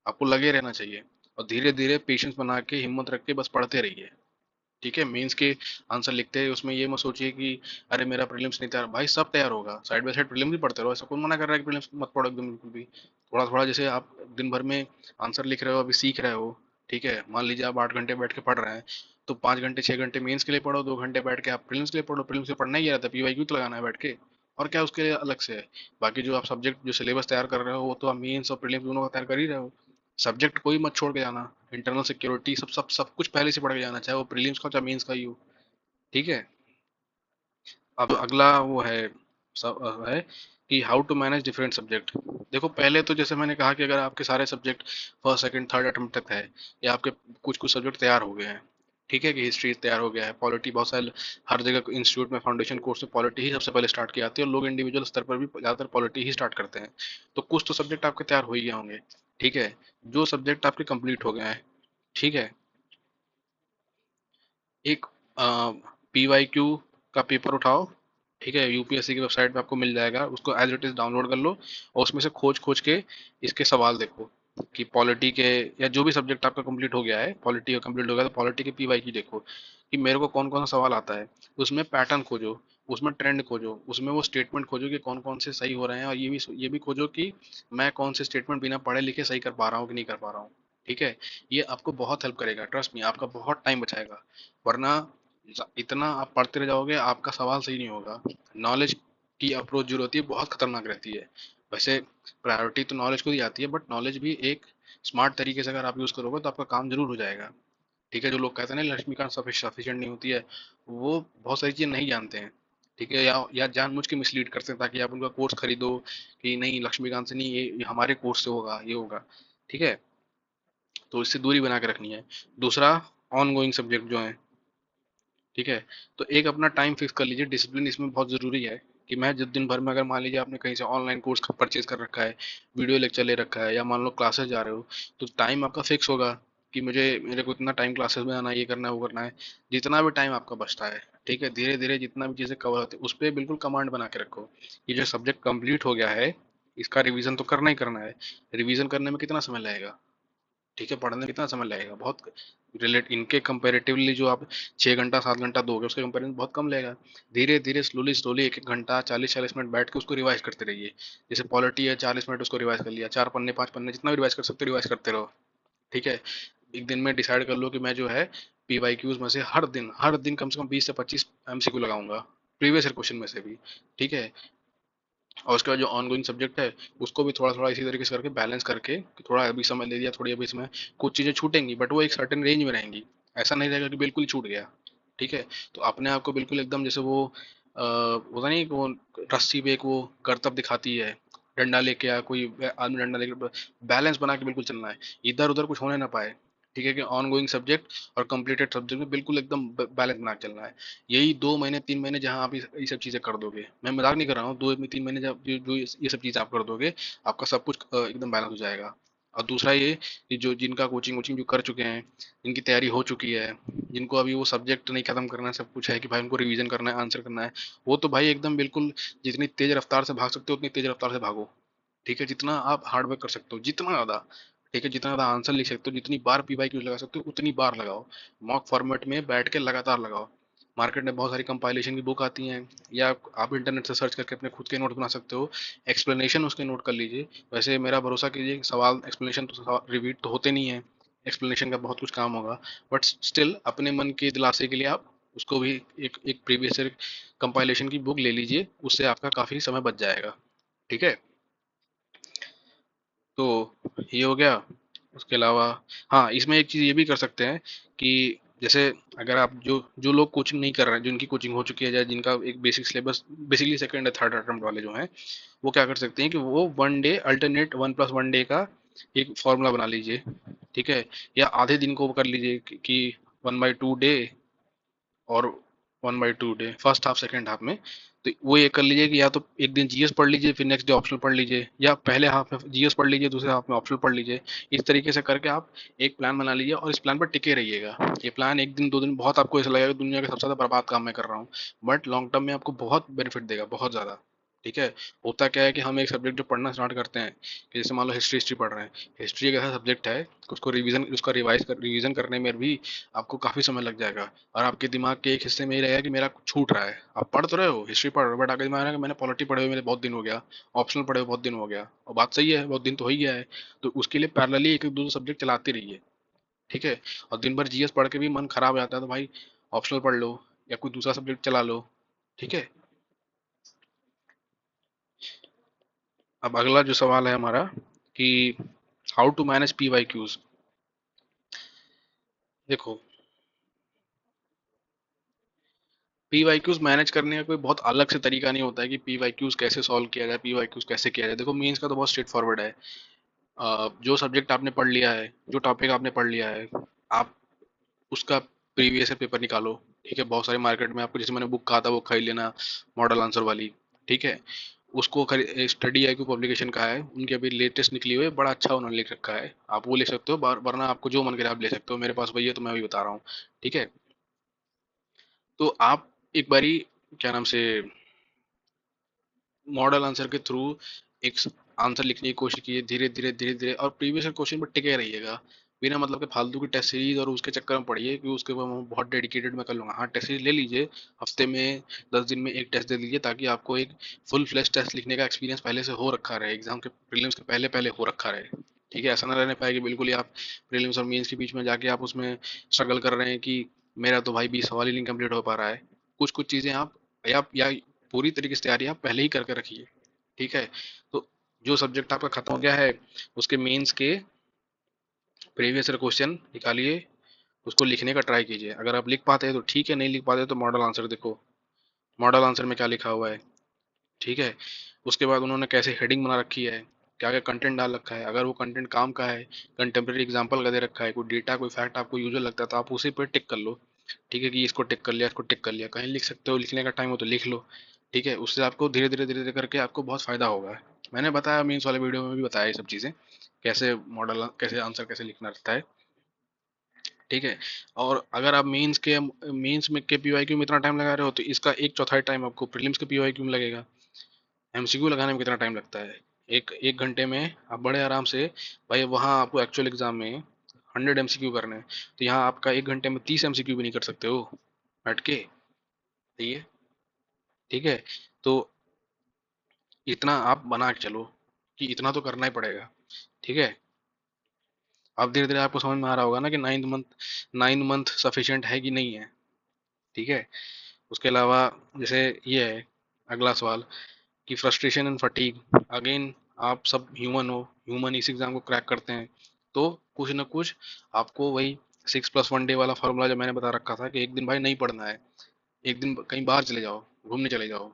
आपको लगे रहना चाहिए और धीरे धीरे पेशेंस बना के हिम्मत रख के बस पढ़ते रहिए। ठीक है, मेंस के आंसर लिखते हैं उसमें ये मत सोचिए कि अरे मेरा प्रीलिम्स नहीं तैयार, भाई सब तैयार होगा, साइड बाय साइड प्रीलिम्स भी पढ़ते रहो, ऐसा कौन मना कर रहा है कि प्रीलिम्स मत पढ़ो एकदम बिल्कुल भी। थोड़ा थोड़ा जैसे आप दिन भर में आंसर लिख रहे हो, अभी सीख रहे हो, ठीक है, मान लीजिए आप 8 घंटे बैठ के पढ़ रहे हैं, तो 5 घंटे 6 घंटे मेंस के लिए पढ़ो, 2 घंटे बैठ के आप प्रीलिम्स के लिए पढ़ो, प्रीलिम्स के पढ़ना ही रहता है, पीवाईक्यू तो लगाना है बैठ के, और क्या उसके लिए अलग से है। बाकी जो आप सब्जेक्ट जो सिलेबस तैयार कर रहे हो वो तो आप मेंस और प्रीलिम्स दोनों का तैयार कर ही रहे हो। सब्जेक्ट कोई मत छोड़ के जाना, इंटरनल सिक्योरिटी सब सब सब कुछ पहले से पढ़ के जाना, चाहे वो प्रीलिम्स का हो चाहे मेंस का ही हो। ठीक है। अब अगला वो है सब है कि how to manage different subject. देखो पहले तो जैसे मैंने कहा कि अगर आपके सारे subject first second third attempt तक है, या आपके कुछ कुछ सब्जेक्ट तैयार हो गए हैं, ठीक है, कि हिस्ट्री तैयार हो गया है, पॉलिटी बहुत सारे हर जगह इंस्टीट्यूट में फाउंडेशन कोर्स में पॉलिटी ही सबसे पहले स्टार्ट की जाती है, और लोग इंडिविजुअल स्तर पर भी ज़्यादातर पॉलिटी ही स्टार्ट करते हैं, तो कुछ तो सब्जेक्ट आपके तैयार हो ही गए होंगे। ठीक है, जो सब्जेक्ट आपके कंप्लीट हो गए हैं, ठीक है, एक पीवाईक्यू का पेपर उठाओ, ठीक है, यूपीएससी की वेबसाइट पे आपको मिल जाएगा, उसको एज इट इज डाउनलोड कर लो, और उसमें से खोज खोज के इसके सवाल देखो कि पॉलिटी के, या जो भी सब्जेक्ट आपका कंप्लीट हो गया है, पॉलिटी का कंप्लीट हो गया तो पॉलिटी के पीवाईक्यू देखो कि मेरे को कौन कौन सा सवाल आता है, उसमें पैटर्न खोजो, उसमें ट्रेंड खोजो, उसमें वो स्टेटमेंट खोजो कि कौन कौन से सही हो रहे हैं, और ये भी खोजो कि मैं कौन से स्टेटमेंट बिना पढ़े लिखे सही कर पा रहा हूँ कि नहीं कर पा रहा हूँ। ठीक है, ये आपको बहुत हेल्प करेगा, ट्रस्ट मी, आपका बहुत टाइम बचाएगा। वरना इतना आप पढ़ते रह जाओगे, आपका सवाल सही नहीं होगा। नॉलेज की अप्रोच जो होती है बहुत खतरनाक रहती है। वैसे प्रायोरिटी तो नॉलेज को दी जाती है, बट नॉलेज भी एक स्मार्ट तरीके से अगर आप यूज करोगे तो आपका काम जरूर हो जाएगा। ठीक है, जो लोग कहते हैं ना लक्ष्मीकांत सफिशिएंट नहीं होती है, वो बहुत सारी चीजें नहीं जानते हैं। ठीक है, या जानबूझ के मिसलीड करते हैं ताकि आप उनका कोर्स खरीदो कि नहीं लक्ष्मीकांत से नहीं, ये हमारे कोर्स से होगा, ये होगा। ठीक है, तो इससे दूरी बना के रखनी है। दूसरा, ऑन गोइंग सब्जेक्ट जो है, ठीक है, तो एक अपना टाइम फिक्स कर लीजिए, डिसिप्लिन इसमें बहुत ज़रूरी है कि मैं जिस दिन भर में, अगर मान लीजिए आपने कहीं से ऑनलाइन कोर्स परचेज कर रखा है, वीडियो लेक्चर ले रखा है, या मान लो क्लासेस जा रहे हो, तो टाइम आपका फिक्स होगा कि मेरे को इतना टाइम क्लासेस में आना है, ये करना है वो करना है। जितना भी टाइम आपका बचता है, ठीक है, धीरे धीरे जितना भी चीज़ें कवर होती है उस पर बिल्कुल कमांड बना के रखो। ये जो सब्जेक्ट कंप्लीट हो गया है, इसका रिवीजन तो करना ही करना है। रिवीजन करने में कितना समय लगेगा? ठीक है, पढ़ने में कितना समय लगेगा? बहुत रिलेट इनके कंपेरेटिवली जो आप 6 घंटा 7 घंटा दोगे उसके कंपेरिजन बहुत कम लगेगा। धीरे धीरे स्लोली स्लोली एक एक घंटा 40 40 मिनट बैठ के उसको रिवाइज करते रहिए। जैसे पॉलिटी है, 40 मिनट उसको रिवाइज कर लिया, 4 पन्ने 5 पन्ने जितना भी रिवाइज कर सकते हो रिवाइज करते रहो। ठीक है, एक दिन में डिसाइड कर लो कि मैं जो है पीवाईक्यूज में से हर दिन कम से कम 20 से 25 एमसीक्यू लगाऊंगा, प्रीवियस ईयर क्वेश्चन में से भी। ठीक है, और उसके बाद जो ऑनगोइंग सब्जेक्ट है उसको भी थोड़ा थोड़ा इसी तरीके से करके बैलेंस करके कि थोड़ा अभी समय दे दिया, थोड़ी अभी समय, कुछ चीज़ें छूटेंगी बट वो एक सर्टेन रेंज में रहेंगी। ऐसा नहीं रहेगा कि बिल्कुल ही छूट गया। ठीक है, तो अपने आप को बिल्कुल एकदम जैसे वो होता नहीं कि वो रस्सी पे एक वो करतब दिखाती है, डंडा लेके या कोई आदमी डंडा लेके, बैलेंस बना के बिल्कुल चलना है, इधर उधर कुछ होने ना पाए। ठीक है, कि ऑन गोइंग सब्जेक्ट और कंप्लीटेड सब्जेक्ट में बिल्कुल एकदम बैलेंस बना के चलना है। यही 2 महीने 3 महीने जहाँ आप ये सब चीज़ें कर दोगे, मैं मजाक नहीं कर रहा हूँ, 2 3 महीने जब जो ये सब चीज़ें आप कर दोगे, आपका सब कुछ एकदम बैलेंस हो जाएगा। और दूसरा ये कि जो जिनका कोचिंग वोचिंग जो कर चुके हैं, जिनकी तैयारी हो चुकी है, जिनको अभी वो सब्जेक्ट नहीं खत्म करना है, सब कुछ है कि भाई उनको रिवीजन करना है, आंसर करना है, वो तो भाई एकदम बिल्कुल जितनी तेज रफ्तार से भाग सकते हो उतनी तेज रफ्तार से भागो। ठीक है, जितना आप हार्ड वर्क कर सकते हो, जितना ज़्यादा, ठीक है, जितना ज़्यादा आंसर लिख सकते हो, जितनी बार पीवाईक्यू लगा सकते हो उतनी बार लगाओ। मॉक फॉर्मेट में बैठ के लगातार लगाओ। मार्केट में बहुत सारी कंपाइलेशन की बुक आती हैं, या आप इंटरनेट से सर्च करके अपने खुद के नोट बना सकते हो, एक्सप्लेनेशन उसके नोट कर लीजिए। वैसे मेरा भरोसा कीजिए, सवाल एक्सप्लेनेशन तो रिपीट तो होते नहीं है, एक्सप्लेनेशन का बहुत कुछ काम होगा, बट स्टिल अपने मन के दिलासे के लिए आप उसको भी एक एक प्रीवियस ईयर कंपाइलेशन की बुक ले लीजिए, उससे आपका काफ़ी समय बच जाएगा। ठीक है, तो ये हो गया। उसके अलावा हाँ, इसमें एक चीज़ ये भी कर सकते हैं कि जैसे अगर आप जो जो लोग कोचिंग नहीं कर रहे हैं, जिनकी कोचिंग हो चुकी है या जिनका एक बेसिक सिलेबस बेसिकली सेकंड या थर्ड अटेम्प्ट वाले जो हैं, वो क्या कर सकते हैं कि वो 1 डे अल्टरनेट 1+1 डे का एक फॉर्मूला बना लीजिए। ठीक है, या आधे दिन को वो कर लीजिए कि 1/2 डे और 1/2 day, first half second half में। तो वो ये कर लीजिए कि या तो एक दिन जीएस पढ़ लीजिए, फिर नेक्स्ट डे ऑप्शनल पढ़ लीजिए, या पहले हाफ में जीएस पढ़ लीजिए, दूसरे हाफ में ऑप्शनल पढ़ लीजिए। इस तरीके से करके आप एक प्लान बना लीजिए और इस प्लान पर टिके रहिएगा। ये प्लान एक दिन 2 दिन बहुत आपको ऐसा लगेगा कि दुनिया का सबसे ज़्यादा बर्बाद काम मैं कर रहा हूँ, बट लॉन्ग टर्म में आपको बहुत बेनिफिट देगा, बहुत ज़्यादा। ठीक है। होता क्या है कि हम एक सब्जेक्ट जो पढ़ना स्टार्ट करते हैं, कि जैसे मान लो हिस्ट्री हिस्ट्री पढ़ रहे हैं, हिस्ट्री एक ऐसा सब्जेक्ट है, उसको उसका रिवीजन करने में भी आपको काफी समय लग जाएगा। और आपके दिमाग के एक हिस्से में ये रहेगा कि मेरा कुछ छूट रहा है। आप पढ़ तो रहे हो, हिस्ट्री पढ़ रहे हो, बट आगे दिमाग में मैंने पॉलिटी पढ़े हुए मेरे बहुत दिन हो गया, ऑप्शनल पढ़े हुए बहुत दिन हो गया, और बात सही है, बहुत दिन तो हो ही गया है। तो उसके लिए पैरेलली एक दो सब्जेक्ट चलाते रहिए। ठीक है। और दिन भर जीएस पढ़ के भी मन खराब हो जाता है, तो भाई ऑप्शनल पढ़ लो या कोई दूसरा सब्जेक्ट चला लो। ठीक है। अब अगला जो सवाल है हमारा कि how to manage P Y Qs. देखो, पी वाई क्यूज मैनेज करने का कोई बहुत अलग से तरीका नहीं होता है कि पी वाई क्यूज कैसे सॉल्व किया जाए, पी वाई क्यूज कैसे किया जाए। देखो, मेंस का तो बहुत स्ट्रेट फॉरवर्ड है। जो सब्जेक्ट आपने पढ़ लिया है, जो टॉपिक आपने पढ़ लिया है, आप उसका प्रीवियस पेपर निकालो। ठीक है। बहुत सारे मार्केट में आपको, जैसे मैंने बुक कहा था, वो खरीद लेना, मॉडल आंसर वाली। ठीक है। उसको स्टडी आई क्यू पब्लिकेशन का है, उनके अभी लेटेस्ट निकली हुई है, बड़ा अच्छा उन्होंने लिख रखा है, आप वो ले सकते हो। वरना आपको जो मन करे आप ले सकते हो, मेरे पास वही है तो मैं वही बता रहा हूँ। ठीक है। तो आप एक बारी, क्या नाम से, मॉडल आंसर के थ्रू एक आंसर लिखने की कोशिश कीजिए, धीरे धीरे धीरे धीरे, और प्रीवियस क्वेश्चन पर टिके रहिएगा। बिना मतलब के फालतू की टेस्ट सीरीज और उसके चक्कर में पड़िए कि उसके बाद मैं बहुत डेडिकेटेड मैं कर लूंगा। हाँ, टेस्ट सीरीज ले लीजिए, हफ्ते में 10 दिन में एक टेस्ट दे लीजिए, ताकि आपको एक फुल फ्लेश टेस्ट लिखने का एक्सपीरियंस पहले से हो रखा रहे, एग्जाम के प्रीलिम्स के पहले पहले हो रखा रहे। ठीक है। ऐसा ना रहने पाए कि बिल्कुल ही आप प्रीलिम्स और मेंस के बीच में जाके आप उसमें स्ट्रगल कर रहे हैं कि मेरा तो भाई 20 सवाल ही नहीं कंप्लीट हो पा रहा है। कुछ कुछ चीजें आप या पूरी तरीके से तैयारी आप पहले ही करके रखिए। ठीक है। तो जो सब्जेक्ट आपका खत्म हो गया है, उसके मेंस के प्रीवियस क्वेश्चन निकालिए, उसको लिखने का ट्राई कीजिए। अगर आप लिख पाते हैं तो ठीक है, नहीं लिख पाते तो मॉडल आंसर देखो, मॉडल आंसर में क्या लिखा हुआ है। ठीक है। उसके बाद उन्होंने कैसे हेडिंग बना रखी है, क्या क्या कंटेंट डाल रखा है, अगर वो कंटेंट काम का है, कंटेम्प्रेरी एग्जांपल का दे रखा है, कोई डेटा कोई फैक्ट आपको यूजर लगता है, तो आप उसी पर टिक कर लो। ठीक है, कि इसको टिक कर लिया, इसको टिक कर लिया, कहीं लिख सकते हो, लिखने का टाइम हो तो लिख लो। ठीक है। उससे आपको धीरे धीरे धीरे धीरे करके आपको बहुत फायदा होगा। मैंने बताया, मीन्स वाले वीडियो में भी बताया ये सब चीज़ें, कैसे मॉडल, कैसे आंसर कैसे लिखना रहता है। ठीक है। और अगर आप मेंस में के पीवाईक्यू में इतना टाइम लगा रहे हो, तो इसका एक चौथाई टाइम आपको प्रीलिम्स के पीवाईक्यू में लगेगा। एमसीक्यू लगाने में कितना टाइम लगता है, एक एक घंटे में आप बड़े आराम से, भाई वहाँ आपको एक्चुअल एग्जाम में 100 एमसीक्यू करने हैं, तो यहाँ आपका एक घंटे में 30 एमसीक्यू भी नहीं कर सकते हो बैठ के। सही है। ठीक है। तो इतना आप बना के चलो कि इतना तो करना ही पड़ेगा। ठीक है। अब धीरे धीरे आपको समझ में आ रहा होगा ना कि 9 मंथ सफिशिएंट है कि नहीं है। ठीक है। उसके अलावा जैसे ये है अगला सवाल कि फ्रस्ट्रेशन एंड फटीग, अगेन आप सब ह्यूमन हो, ह्यूमन इस एग्जाम को क्रैक करते हैं, तो कुछ ना कुछ आपको वही 6+1 डे वाला फार्मूला जो मैंने बता रखा था कि एक दिन भाई नहीं पढ़ना है, एक दिन कहीं बाहर चले जाओ, घूमने चले जाओ।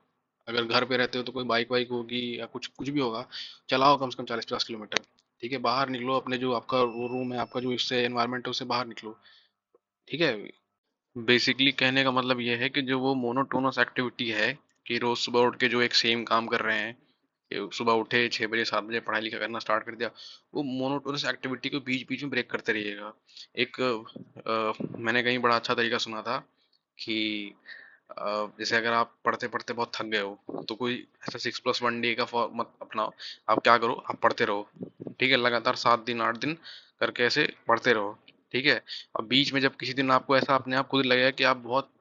अगर घर पे रहते हो तो कोई बाइक वाइक होगी या कुछ कुछ भी होगा, चलाओ कम से कम 40-50 किलोमीटर। ठीक है। बाहर निकलो, अपने जो आपका वो रूम है, आपका जो इससे एनवायरनमेंट है उससे बाहर निकलो। ठीक है। बेसिकली कहने का मतलब ये है कि जो वो मोनोटोनस एक्टिविटी है, कि रोज सुबह उठ के जो एक सेम काम कर रहे हैं, कि सुबह उठे 6 बजे 7 बजे पढ़ाई लिखा करना स्टार्ट कर दिया, वो मोनोटोनस एक्टिविटी को बीच बीच में ब्रेक करते रहिएगा। एक मैंने कहीं बड़ा अच्छा तरीका सुना था कि जैसे अगर आप पढ़ते पढ़ते बहुत थक गए हो, तो कोई ऐसा 6+1 डे का मत अपनाओ। आप क्या करो, आप पढ़ते रहो। ठीक है। लगातार 7 दिन 8 दिन करके ऐसे पढ़ते रहो। ठीक है। और बीच में जब किसी दिन आपको ऐसा अपने आप खुद लगेगा कि आप बहुत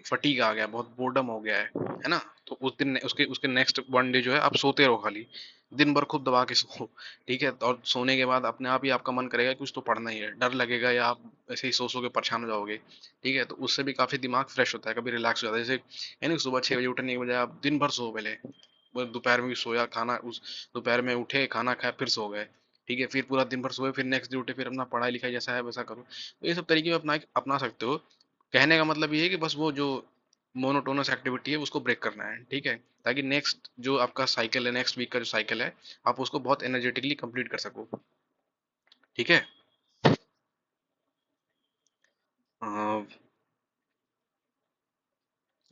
फटीग आ गया, बहुत बोर्डम हो गया है ना, तो उस दिन उसके उसके नेक्स्ट 1 डे जो है आप सोते रहो खाली, दिन भर खूब दबा के सो। ठीक है। और सोने के बाद अपने आप ही आपका मन करेगा कि कुछ तो पढ़ना ही है, डर लगेगा, या आप ऐसे ही सो सो के परेशान हो जाओगे। ठीक है। तो उससे भी काफी दिमाग फ्रेश होता है, कभी रिलैक्स हो जाता है। जैसे है ना, सुबह 6 बजे उठने के बजाय आप दिन भर सो पहले, वो दोपहर में भी सोया, खाना उस दोपहर में उठे, खाना खाया, फिर सो गए। ठीक है। फिर पूरा दिन भर सोए, फिर नेक्स्ट डे उठे, फिर अपना पढ़ाई लिखाई जैसा है वैसा करो। तो ये सब तरीके अपना अपना सकते हो। कहने का मतलब ये है कि बस वो जो मोनोटोनस एक्टिविटी है उसको ब्रेक करना है। ठीक है। ताकि नेक्स्ट जो आपका साइकिल है, नेक्स्ट वीक का जो साइकिल है, आप उसको बहुत एनर्जेटिकली कंप्लीट कर सको। ठीक है।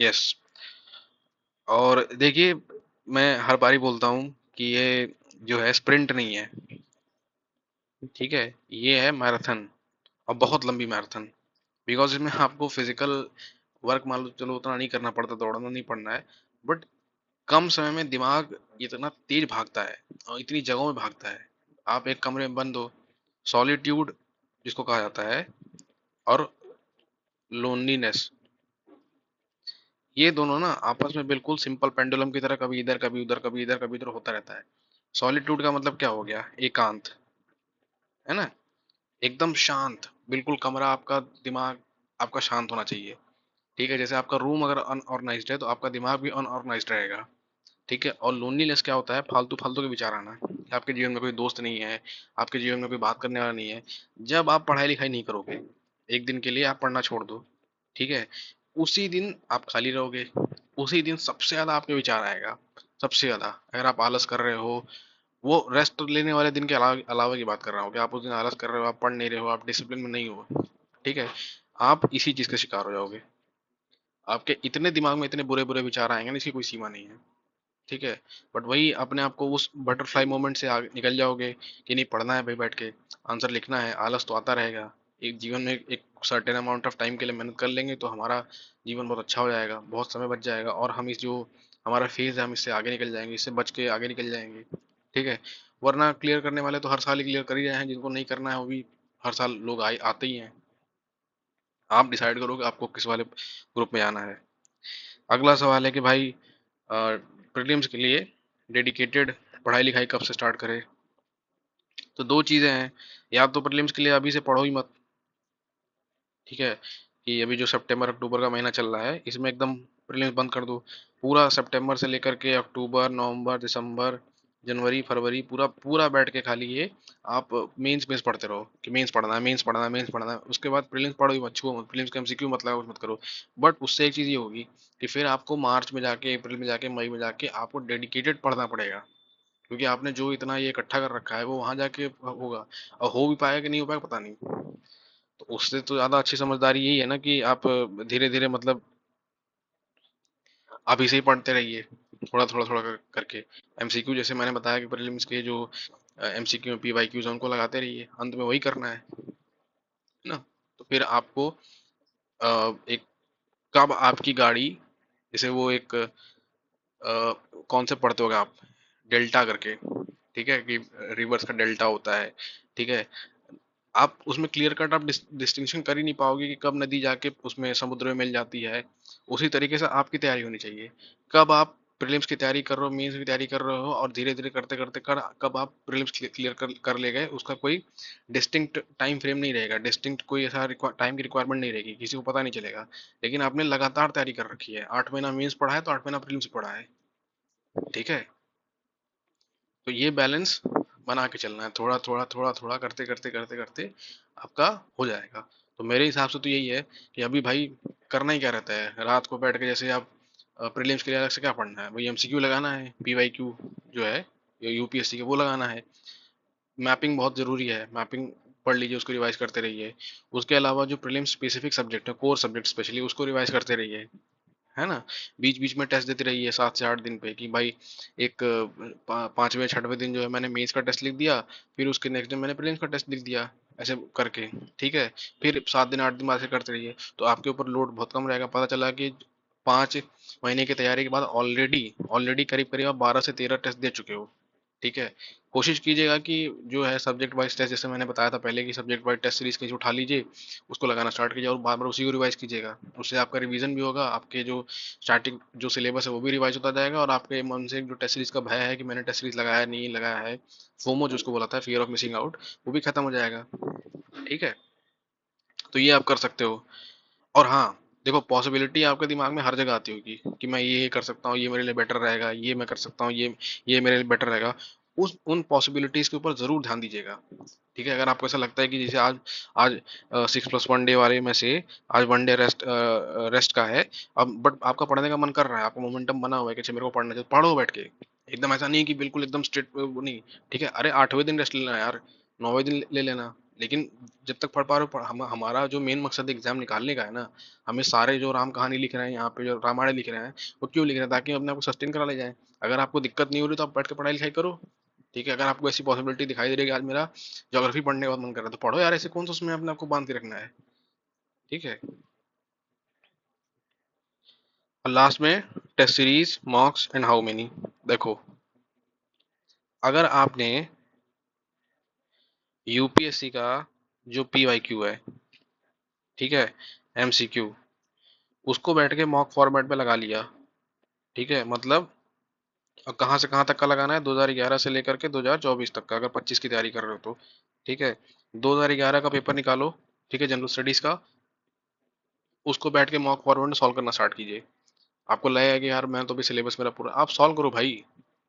यस। और देखिए, मैं हर बारी बोलता हूँ कि ये जो है स्प्रिंट नहीं है। ठीक है। ये है मैराथन, और बहुत लंबी मैराथन। बिकॉज इसमें आपको फिजिकल वर्क मान लो चलो उतना नहीं करना पड़ता, दौड़ना नहीं पड़ना है, बट कम समय में दिमाग इतना तेज भागता है और इतनी जगहों में भागता है। आप एक कमरे में बंद हो, सॉलिट्यूड जिसको कहा जाता है, और लोनलीनेस, ये दोनों ना आपस में बिल्कुल सिंपल पेंडुलम की तरह कभी इधर कभी उधर कभी इधर कभी उधर होता रहता है। सॉलिट्यूड का मतलब क्या हो गया? एकांत, है ना? एकदम शांत, बिल्कुल कमरा आपका, दिमाग आपका शांत होना चाहिए। ठीक है, जैसे आपका रूम अगर अनऑर्गेनाइज्ड है तो आपका दिमाग भी अनऑर्गेनाइज्ड रहेगा। ठीक है, और लोनलीनेस क्या होता है? फालतू फालतू के विचार आना, कि आपके जीवन में कोई दोस्त नहीं है, आपके जीवन में कोई बात करने वाला नहीं है। जब आप पढ़ाई लिखाई नहीं करोगे, एक दिन के लिए आप पढ़ना छोड़ दो, ठीक है, उसी दिन आप खाली रहोगे, उसी दिन सबसे ज्यादा आपके विचार आएगा। सबसे ज्यादा अगर आप आलस कर रहे हो, वो रेस्ट लेने वाले दिन के अलावा अलावा की बात कर रहा हूँ, कि आप उस दिन आलस कर रहे हो, आप पढ़ नहीं रहे हो, आप डिसिप्लिन में नहीं हो, ठीक है, आप इसी चीज का शिकार हो जाओगे। आपके इतने दिमाग में इतने बुरे बुरे विचार आएंगे ना, इसकी कोई सीमा नहीं है। ठीक है, बट वही अपने आप को उस बटरफ्लाई मोमेंट से आगे निकल जाओगे, कि नहीं पढ़ना है भाई, बैठ के आंसर लिखना है, आलस तो आता रहेगा। एक जीवन में एक सर्टेन अमाउंट ऑफ टाइम के लिए मेहनत कर लेंगे तो हमारा जीवन बहुत अच्छा हो जाएगा, बहुत समय बच जाएगा, और हम इस जो हमारा फेज है हम इससे आगे निकल जाएंगे, इससे बच के आगे निकल जाएंगे। ठीक है, वरना क्लियर करने वाले तो हर साल ही क्लियर कर ही रहे हैं, जिनको नहीं करना है वो भी हर साल लोग आए आते ही हैं। आप डिसाइड करो कि आपको किस वाले ग्रुप में आना है। अगला सवाल है कि भाई, प्रीलिम्स के लिए डेडिकेटेड पढ़ाई लिखाई कब से स्टार्ट करें? तो दो चीज़ें हैं, या तो प्रीलिम्स के लिए अभी से पढ़ो ही मत, ठीक है, कि अभी जो सितंबर अक्टूबर का महीना चल रहा है इसमें एकदम प्रीलिम्स बंद कर दो। पूरा सितंबर से लेकर के अक्टूबर नवंबर दिसंबर जनवरी फरवरी पूरा पूरा बैठ के खाली ये आप मेंस मेंस पढ़ते रहो, कि मेंस पढ़ना है, मेंस पढ़ना है, मेंस पढ़ना है। उसके बाद प्रीलिम्स पढ़ो ही मत, छुओ मत, प्रीलिम्स का एमसीक्यू मत लगाओ, कुछ मत करो। बट उससे एक चीज़ ये होगी कि फिर आपको मार्च में जाके, अप्रैल में जाके, मई में जाके आपको डेडिकेटेड पढ़ना पड़ेगा, क्योंकि आपने जो इतना ये इकट्ठा कर रखा है वो वहां जाके होगा। और हो भी पाएगा कि नहीं हो पाएगा पता नहीं। तो उससे तो ज्यादा अच्छी समझदारी यही है ना कि आप धीरे धीरे, मतलब अभी से ही पढ़ते रहिए, थोड़ा थोड़ा थोड़ा करके। एमसीक्यू जैसे मैंने बताया कि प्रीलिम्स के जो एमसीक्यू पीवाईक्यूज उनको लगाते रहिए, अंत में वही करना है ना। तो फिर आपको एक, कब आपकी गाड़ी, जैसे वो एक कौन से पढ़ते होगे आप, डेल्टा करके, ठीक है, कि रिवर्स का डेल्टा होता है, ठीक है, आप उसमें क्लियर कट आप डिस्टिंक्शन कर ही नहीं पाओगे कि कब नदी जाके उसमें समुद्र में मिल जाती है। उसी तरीके से आपकी तैयारी होनी चाहिए। कब आप प्रीलिम्स की तैयारी कर रहे हो, मेंस की तैयारी कर रहे हो, और धीरे धीरे करते करते कब आप प्रीलिम्स क्लियर कर ले गए, उसका कोई डिस्टिंक्ट टाइम फ्रेम नहीं रहेगा, डिस्टिंक्ट कोई ऐसा टाइम की रिक्वायरमेंट नहीं रहेगी, किसी को पता नहीं चलेगा। लेकिन आपने लगातार तैयारी कर रखी है, 8 महीना मेंस पढ़ा है तो 8 महीना प्रीलिम्स पढ़ा है, ठीक है। तो ये बैलेंस बना के चलना है, थोड़ा थोड़ा थोड़ा थोड़ा करते करते करते करते आपका हो जाएगा। तो मेरे हिसाब से तो यही है कि अभी भाई करना ही क्या रहता है, रात को बैठ के जैसे आप प्रीलिम्स के लिए अलग से क्या पढ़ना है, वही एमसीक्यू लगाना है, पीवाईक्यू जो है यूपीएससी के वो लगाना है। मैपिंग बहुत ज़रूरी है, मैपिंग पढ़ लीजिए, उसको रिवाइज करते रहिए। उसके अलावा जो प्रीलिम्स स्पेसिफिक सब्जेक्ट है, कोर सब्जेक्ट स्पेशली, उसको रिवाइज करते रहिए, है ना। बीच बीच में टेस्ट देते रहिए 7 से 8 दिन पे, कि भाई एक 5वें 6वें दिन जो है मैंने मेंस का टेस्ट लिख दिया, फिर उसके नेक्स्ट दिन मैंने प्रीलिम्स का टेस्ट लिख दिया, ऐसे करके, ठीक है। फिर 7 दिन 8 दिन बाद से करते रहिए, तो आपके ऊपर लोड बहुत कम रहेगा। पता चला कि 5 महीने की तैयारी के बाद ऑलरेडी ऑलरेडी करीब करीब आप 12 से 13 टेस्ट दे चुके हो, ठीक है। कोशिश कीजिएगा कि जो है सब्जेक्ट वाइज टेस्ट, जैसे मैंने बताया था पहले, कि सब्जेक्ट वाइज टेस्ट सीरीज कहीं से उठा लीजिए, उसको लगाना स्टार्ट कीजिए और बार बार उसी को रिवाइज कीजिएगा। उससे आपका रिवीजन भी होगा, आपके जो स्टार्टिंग जो सिलेबस है वो भी रिवाइज होता जाएगा, और आपके मन से जो टेस्ट सीरीज का भय है कि मैंने टेस्ट सीरीज लगाया नहीं लगाया है, फोमो जो उसको बोला था, फियर ऑफ मिसिंग आउट, वो भी खत्म हो जाएगा, ठीक है। तो ये आप कर सकते हो। और हाँ, देखो पॉसिबिलिटी आपके दिमाग में हर जगह आती होगी कि मैं ये कर सकता हूँ, ये मेरे लिए बेटर रहेगा, ये मैं कर सकता हूँ, ये मेरे लिए बेटर रहेगा। उस उन पॉसिबिलिटीज के ऊपर जरूर ध्यान दीजिएगा, ठीक है। अगर आपको ऐसा लगता है कि जैसे आज आज 6+1 डे वाले में से आज 1 डे रेस्ट का है, अब बट आपका पढ़ने का मन कर रहा है, आपका मोमेंटम बना हुआ है कि अच्छा मेरे को पढ़ना चाहिए, पढ़ो बैठ के। एकदम ऐसा नहीं कि बिल्कुल एकदम स्ट्रिक्ट नहीं, ठीक है। अरे 8वें दिन रेस्ट लेना यार, 9वें दिन ले लेना, लेकिन जब तक पढ़ पा रहे हो हमारा जो मेन मकसद एग्जाम निकालने का है ना, हमें सारे जो राम कहानी लिख रहे हैं यहाँ पे, जो रामायण लिख रहे हैं, वो क्यों लिख रहे हैं? ताकि अपने आप को सस्टेन करा ले जाए। अगर आपको दिक्कत नहीं हो रही तो आप बैठ के पढ़ाई लिखाई करो, ठीक है। अगर आपको ऐसी पॉसिबिलिटी दिखाई दे रही है कि आज मेरा ज्योग्राफी पढ़ने का बहुत मन कर रहा है, तो पढ़ो यार, ऐसे कौन सा उसमें अपने आपको बांध के रखना है, ठीक है। और लास्ट में test series, mocks and how many. देखो, अगर आपने यूपीएससी का जो पीवाईक्यू है, ठीक है, एमसीक्यू, उसको बैठ के मॉक फॉर्मेट में लगा लिया, ठीक है, मतलब अब कहाँ से कहाँ तक का लगाना है, 2011 से लेकर के 2024 तक का, अगर 25 की तैयारी कर रहे हो तो, ठीक है, 2011 का पेपर निकालो, ठीक है, जनरल स्टडीज का, उसको बैठ के मॉक फॉर्मेट में सॉल्व करना स्टार्ट कीजिए। आपको लगेगा कि यार मैं तो भी सिलेबस मेरा पूरा, आप सॉल्व करो भाई।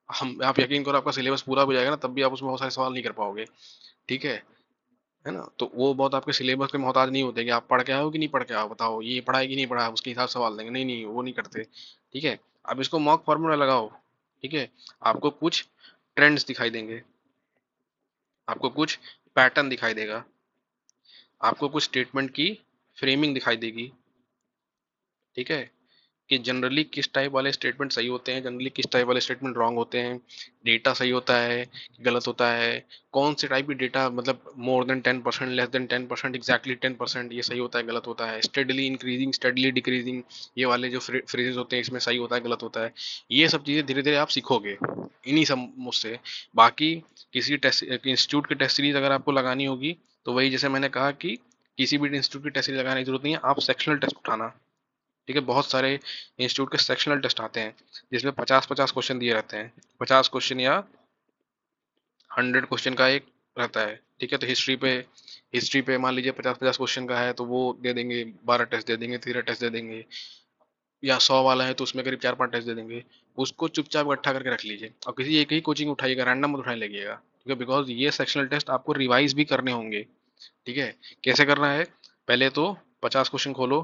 हम आप यकीन करो, आपका सिलेबस पूरा हो जाएगा ना, तब भी आप उसमें बहुत सारे सवाल नहीं कर पाओगे, ठीक है ना। तो वो बहुत आपके सिलेबस के मोहताज नहीं होते कि आप पढ़ के आओ कि नहीं पढ़ के आओ, बताओ ये पढ़ा है कि नहीं पढ़ा, उसके हिसाब से सवाल देंगे, नहीं नहीं वो नहीं करते, ठीक है। अब इसको मॉक फॉर्मूला लगाओ, ठीक है, आपको कुछ ट्रेंड्स दिखाई देंगे, आपको कुछ पैटर्न दिखाई देगा, आपको कुछ स्टेटमेंट की फ्रेमिंग दिखाई देगी, ठीक है, कि जनरली किस टाइप वाले स्टेटमेंट सही होते हैं, जनरली किस टाइप वाले स्टेटमेंट रॉन्ग होते हैं, डेटा सही होता है कि गलत होता है, कौन से टाइप की डेटा, मतलब more than 10%, less than 10%, exactly 10% ये सही होता है गलत होता है, स्टेडली इंक्रीजिंग स्टेडली डिक्रीजिंग, ये वाले जो फ्रेजेस होते हैं इसमें सही होता है गलत होता है। ये सब चीज़ें धीरे धीरे आप सीखोगे इन्हीं सब मुझसे। बाकी किसी टेस्ट इंस्टीट्यूट की टेस्ट सीरीज अगर आपको लगानी होगी, तो वही जैसे मैंने कहा कि किसी भी इंस्टीट्यूट की टेस्ट सीरीज लगाने की जरूरत नहीं है, आप सेक्शनल टेस्ट उठाना, ठीक है। बहुत सारे इंस्टीट्यूट के सेक्शनल टेस्ट आते हैं जिसमें 50-50 क्वेश्चन दिए रहते हैं, 50 क्वेश्चन या 100 क्वेश्चन का एक रहता है, ठीक है। तो हिस्ट्री पे मान लीजिए 50-50 क्वेश्चन का है, तो वो दे देंगे, 12 टेस्ट दे देंगे, 13 टेस्ट दे देंगे, या 100 वाला है तो उसमें करीब 4-5 टेस्ट दे देंगे। उसको चुपचाप इकट्ठा करके रख लीजिए और किसी एक ही कोचिंग उठाइएगा, रैंडम मत उठाने लगिएगा, ठीक है, बिकॉज ये सेक्शनल टेस्ट आपको रिवाइज भी करने होंगे, ठीक है। कैसे करना है, पहले तो 50 क्वेश्चन खोलो,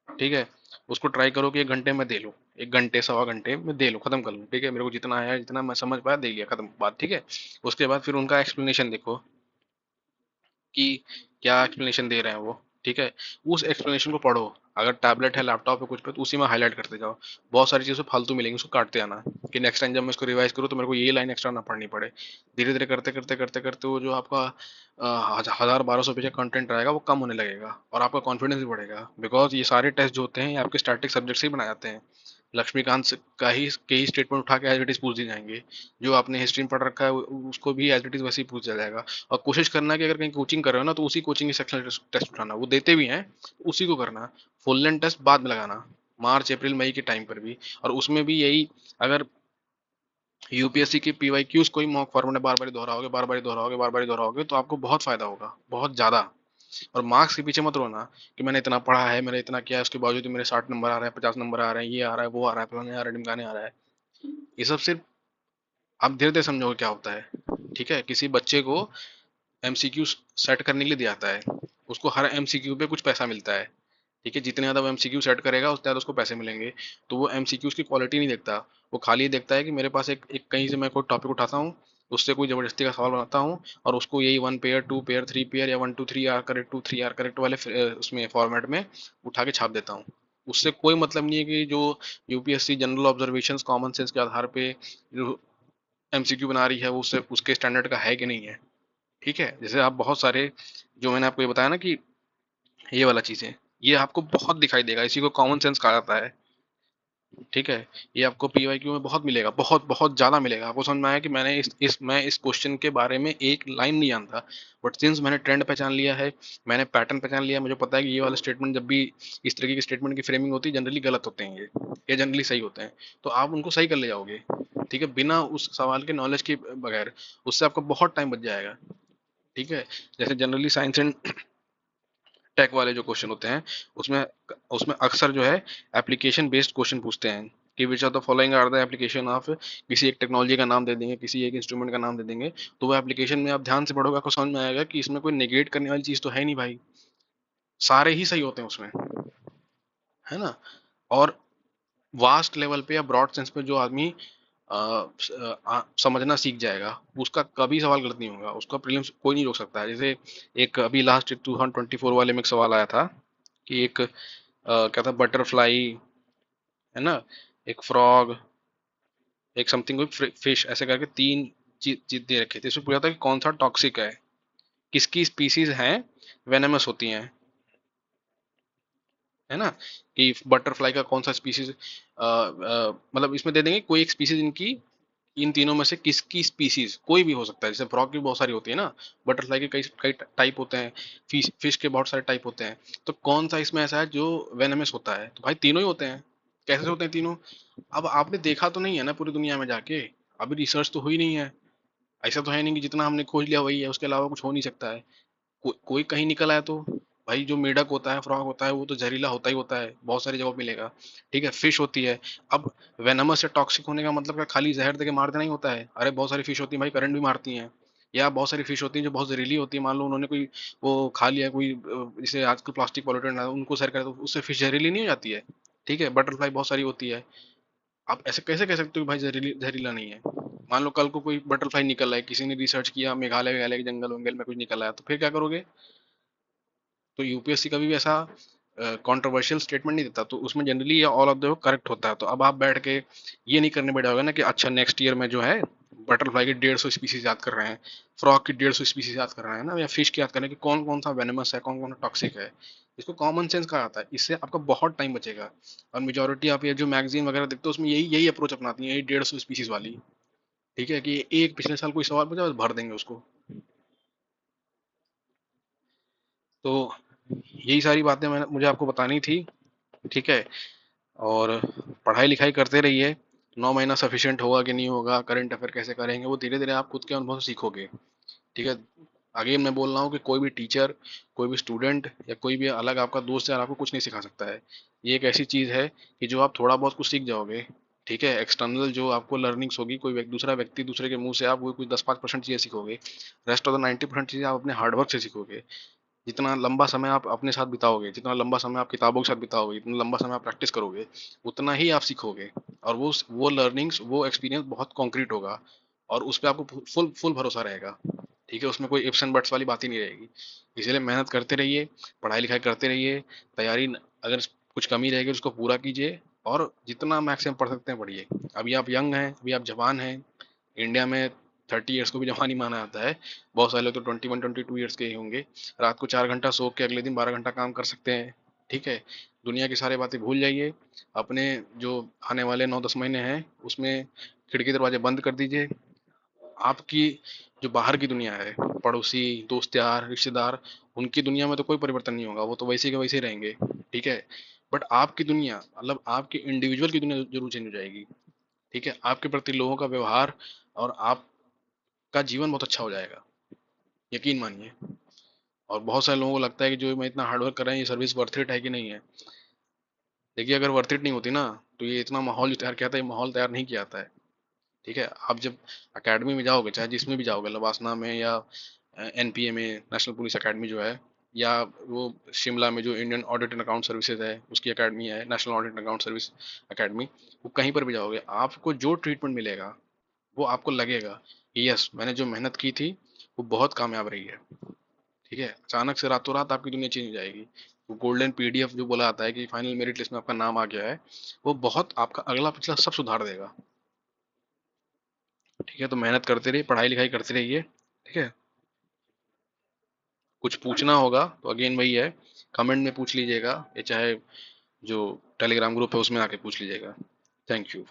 ठीक है, उसको ट्राई करो कि 1 घंटे में दे लूँ, 1 घंटे सवा घंटे में दे लूँ, खत्म कर लूँ, ठीक है, मेरे को जितना आया जितना मैं समझ पाया दे लिया, खत्म बात, ठीक है। उसके बाद फिर उनका एक्सप्लेनेशन देखो कि क्या एक्सप्लेनेशन दे रहे हैं वो, ठीक है, उस एक्सप्लेनेशन को पढ़ो। अगर टैबलेट है, लैपटॉप है, कुछ पे, तो उसी में हाईलाइट करते जाओ। बहुत सारी चीज़ें फालतू मिलेंगी, उसको काटते आना, कि नेक्स्ट टाइम जब मैं इसको रिवाइज करूँ तो मेरे को ये लाइन एक्स्ट्रा ना पढ़नी पड़े। धीरे धीरे करते करते करते करते वो जो आपका 1000-1200 पेज का कंटेंट रहेगा वो कम होने लगेगा और आपका कॉन्फिडेंस भी बढ़ेगा, बिकॉज ये सारे टेस्ट जो होते हैं ये आपके स्टैटिक सब्जेक्ट से ही बनाए जाते हैं। लक्ष्मीकांत का ही के ही स्टेटमेंट उठा के एज इट इज पूछ दिए जाएंगे, जो आपने हिस्ट्री में पढ़ रखा है उसको भी एज इट इज वैसे ही पूछ दिया जाएगा। और कोशिश करना कि अगर कहीं कोचिंग कर रहे हो ना, तो उसी कोचिंग के सेक्शनल टेस्ट उठाना, वो देते भी हैं तो उसी को करना। फुल लेंथ टेस्ट बाद में लगाना, मार्च अप्रैल मई के टाइम पर भी, और उसमें भी यही, अगर यूपीएससी के पीवाईक्यूज को ही मॉक फॉर्मेट में बार बार दोहराओगे, बार बार दोहराओगे, बार बार दोहराओगे, तो आपको बहुत फायदा होगा, बहुत ज्यादा। और मार्क्स के पीछे मत रोना कि मैंने इतना पढ़ा है, मैंने इतना किया है, उसके बावजूद मेरे 60 नंबर आ रहे हैं, 50 नंबर आ रहे हैं, ये आ रहा है, वो आ रहा है, फलाने आ रहा है, ढिमकाने आ रहा है। ये सब सिर्फ आप धीरे धीरे समझोगे क्या होता है, ठीक है। किसी बच्चे को एमसीक्यू सेट करने के लिए दिया जाता है, उसको हर एमसीक्यू पे कुछ पैसा मिलता है, ठीक है, जितने ज़्यादा वो एमसीक्यू सेट करेगा उतने ज़्यादा उसको पैसे मिलेंगे। तो वो एमसीक्यूज की क्वालिटी नहीं देखता, वो खाली देखता है कि मेरे पास एक कहीं से मैं कोई टॉपिक उठाता हूँ, उससे कोई जबरदस्ती का सवाल बनाता हूँ, और उसको यही 1 पेयर 2 पेयर 3 पेयर या 1 2 3 आर करेक्ट 2 3 आर करेक्ट वाले उसमें फॉर्मेट में उठा के छाप देता हूँ। उससे कोई मतलब नहीं है कि जो UPSC general observations common sense के आधार पे जो एमसीक्यू बना रही है वो उससे उसके स्टैंडर्ड का है कि नहीं है, ठीक है। जैसे आप बहुत सारे, जो मैंने आपको ये बताया ना कि ये वाला चीजें, ये आपको बहुत दिखाई देगा, इसी को कॉमन सेंस कहा जाता है, ठीक है। ये आपको पीवाईक्यू में बहुत मिलेगा, बहुत बहुत ज्यादा मिलेगा। आपको समझ में आया कि मैंने मैं इस क्वेश्चन के बारे में एक लाइन नहीं जानता, बट सिंस मैंने ट्रेंड पहचान लिया है, मैंने पैटर्न पहचान लिया, मुझे पता है कि ये वाले स्टेटमेंट जब भी इस तरीके के स्टेटमेंट की फ्रेमिंग होती है जनरली गलत होते हैं, ये जनरली सही होते हैं, तो आप उनको सही कर ले जाओगे, ठीक है, बिना उस सवाल के नॉलेज के बगैर। उससे आपका बहुत टाइम बच जाएगा, ठीक है। जैसे जनरली साइंस एंड टेक वाले जो क्वेश्चन होते हैं, उसमें उसमें अक्सर जो है एप्लीकेशन बेस्ड क्वेश्चन पूछते हैं कि which are the following are the application of, किसी एक टेक्नोलॉजी का नाम दे देंगे, किसी एक इंस्ट्रूमेंट का नाम दे देंगे, तो वो एप्लीकेशन में आप ध्यान से पढ़ोगे, आपको समझ में आएगा कि इसमें कोई नेगेट करने वाली चीज तो है नहीं भाई, सारे ही सही होते हैं उसमें, है ना। और वास्ट लेवल पे या ब्रॉड सेंस पे जो आदमी समझना सीख जाएगा, उसका कभी सवाल गलत नहीं होगा, उसका प्रीलिम्स कोई नहीं रोक सकता है। जैसे एक अभी लास्ट 2024 वाले में एक सवाल आया था कि एक क्या था, बटरफ्लाई, है ना, एक फ्रॉग, एक समथिंग कोई फिश, ऐसे करके तीन चीज दे रखे थे, इसमें पूछा था कि कौन सा टॉक्सिक है, किसकी स्पीसीज हैं वेनेमस होती हैं, है ना, कि बटरफ्लाई का कौन सा स्पीसीज, मतलब इसमें दे देंगे कोई एक स्पीसीज इनकी, इन तीनों में से किसकी स्पीसीज कोई भी हो सकता है, जैसे फ्रॉग की बहुत सारी होती है ना, बटरफ्लाई के कई कई टाइप होते हैं, फिश फिश के बहुत सारे टाइप होते हैं, तो कौन सा इसमें ऐसा है जो वेनमस होता है, तो भाई तीनों ही होते हैं। कैसे होते हैं तीनों? अब आपने देखा तो नहीं है ना पूरी दुनिया में जाके, अभी रिसर्च तो हुई नहीं है, ऐसा तो है नहीं कि जितना हमने खोज लिया वही है, उसके अलावा कुछ हो नहीं सकता है। कोई कहीं निकल आया तो, भाई जो मेढक होता है, फ्रॉग होता है, वो तो जहरीला होता ही होता है, बहुत सारी जगह मिलेगा। ठीक है, फिश होती है। अब वेनमस से टॉक्सिक होने का मतलब क्या खाली जहर देके मार देना ही होता है? अरे बहुत सारी फिश होती है भाई, करंट भी मारती हैं। या बहुत सारी फिश होती है जो बहुत जहरीली होती है, मान लो उन्होंने कोई वो खा लिया, कोई जैसे आजकल प्लास्टिक पॉल्यूटेंट है उनको सर करे तो उससे फिश जहरीली नहीं हो जाती है? ठीक है, बटरफ्लाई बहुत सारी होती है। आप ऐसे कैसे कह सकते हो कि भाई जहरीली जहरीला नहीं है? मान लो कल को कोई बटरफ्लाई निकल रहा है, किसी ने रिसर्च किया, मेघालय मेघालय के जंगल वंगल में कुछ निकल आया, तो फिर क्या करोगे? तो यूपीएससी कभी भी ऐसा कंट्रोवर्शियल स्टेटमेंट नहीं देता, तो उसमें जनरली ये ऑल ऑफ द करेक्ट होता है। तो अब आप बैठ के ये नहीं करने बैठे होगे ना कि अच्छा नेक्स्ट ईयर में जो है बटरफ्लाई की 150 स्पीसीज याद कर रहे हैं, फ्रॉग की 150 स्पीसीज याद कर रहे हैं ना, या फिश की याद कर रहे हैं कि कौन कौन सा वेनमस है, कौन कौन सा टॉक्सिक है। इसको कॉमन सेंस कहा जाता है, इससे आपका बहुत टाइम बचेगा। और मेजोरिटी आप ये जो मैगजीन वगैरह देखते हो उसमें यही यही अप्रोच अपनाती है, यही 150 स्पीसीज वाली। ठीक है, कि एक पिछले साल कोई सवाल पूछा बस भर देंगे उसको। तो यही सारी बातें मैंने मुझे आपको बतानी थी। ठीक है, और पढ़ाई लिखाई करते रहिए। 9 महीना सफिशिएंट होगा कि नहीं होगा, करंट अफेयर कैसे करेंगे, वो धीरे धीरे आप खुद के अनुभव से सीखोगे। ठीक है, आगे मैं बोल रहा हूँ कि कोई भी टीचर, कोई भी स्टूडेंट या कोई भी अलग आपका दोस्त यार आपको कुछ नहीं सिखा सकता है। ये एक ऐसी चीज़ है कि जो आप थोड़ा बहुत कुछ सीख जाओगे। ठीक है, एक्सटर्नल जो आपको लर्निंग्स होगी, कोई दूसरा व्यक्ति दूसरे के मुंह से आप वो कुछ 10-5% चीज़ें सीखोगे, रेस्ट ऑफ द 90% चीज़ें आप अपने हार्डवर्क से सीखोगे। जितना लंबा समय आप अपने साथ बिताओगे, जितना लंबा समय आप किताबों के साथ बिताओगे, जितना लंबा समय आप प्रैक्टिस करोगे, उतना ही आप सीखोगे। और वो लर्निंग्स, वो एक्सपीरियंस बहुत कॉन्क्रीट होगा, और उस पर आपको फुल फुल भरोसा रहेगा। ठीक है, उसमें कोई इफ्स एंड बट्स वाली बात ही नहीं रहेगी। इसलिए मेहनत करते रहिए, पढ़ाई लिखाई करते रहिए, तैयारी अगर कुछ कमी रहेगी उसको पूरा कीजिए, और जितना मैक्सिमम पढ़ सकते हैं पढ़िए। अभी आप यंग हैं, अभी आप जवान हैं। इंडिया में 30 ईयर्स को भी जवान ही माना जाता है। बहुत सारे लोग तो 21-22 ईयर्स के ही होंगे। रात को 4 घंटा सो के अगले दिन 12 घंटा काम कर सकते हैं। ठीक है, दुनिया की सारी बातें भूल जाइए। अपने जो आने वाले 9-10 महीने हैं उसमें खिड़की दरवाजे बंद कर दीजिए। आपकी जो बाहर की दुनिया है, पड़ोसी, दोस्त यार, रिश्तेदार, उनकी दुनिया में तो कोई परिवर्तन नहीं होगा, वो तो वैसे के वैसे ही रहेंगे। ठीक है, बट आपकी दुनिया, मतलब आपकी इंडिविजुअल की दुनिया जरूर चेंज हो जाएगी। ठीक है, आपके प्रति लोगों का व्यवहार और आपका जीवन बहुत अच्छा हो जाएगा, यकीन मानिए। और बहुत सारे लोगों को लगता है कि जो मैं इतना हार्डवर्क कर रहा हूँ ये सर्विस वर्थ इट है कि नहीं है। देखिए, अगर वर्थ इट नहीं होती ना, तो ये इतना माहौल जो तैयार किया था, ये माहौल तैयार नहीं किया जाता है। ठीक है, आप जब अकेडमी में जाओगे, चाहे जिसमें भी जाओगे, लवासना में या एनपीए में, नेशनल पुलिस अकेडमी जो है, या वो शिमला में जो Indian audit and account services है उसकी अकेडमी है, national audit and account service academy, वो कहीं पर भी जाओगे आपको जो ट्रीटमेंट मिलेगा, वो आपको लगेगा कि यस मैंने जो मेहनत की थी वो बहुत कामयाब रही है। ठीक है, अचानक से रातों रात आपकी दुनिया चेंज हो जाएगी। वो गोल्डन पीडीएफ जो बोला जाता है कि फाइनल मेरिट लिस्ट में आपका नाम आ गया है, वो बहुत आपका अगला पिछला सब सुधार देगा। ठीक है, तो मेहनत करते रहिए, पढ़ाई लिखाई करते रहिए। ठीक है, कुछ पूछना होगा तो अगेन वही है, कमेंट में पूछ लीजिएगा, या चाहे जो टेलीग्राम ग्रुप है उसमें आके पूछ लीजिएगा। Thank you.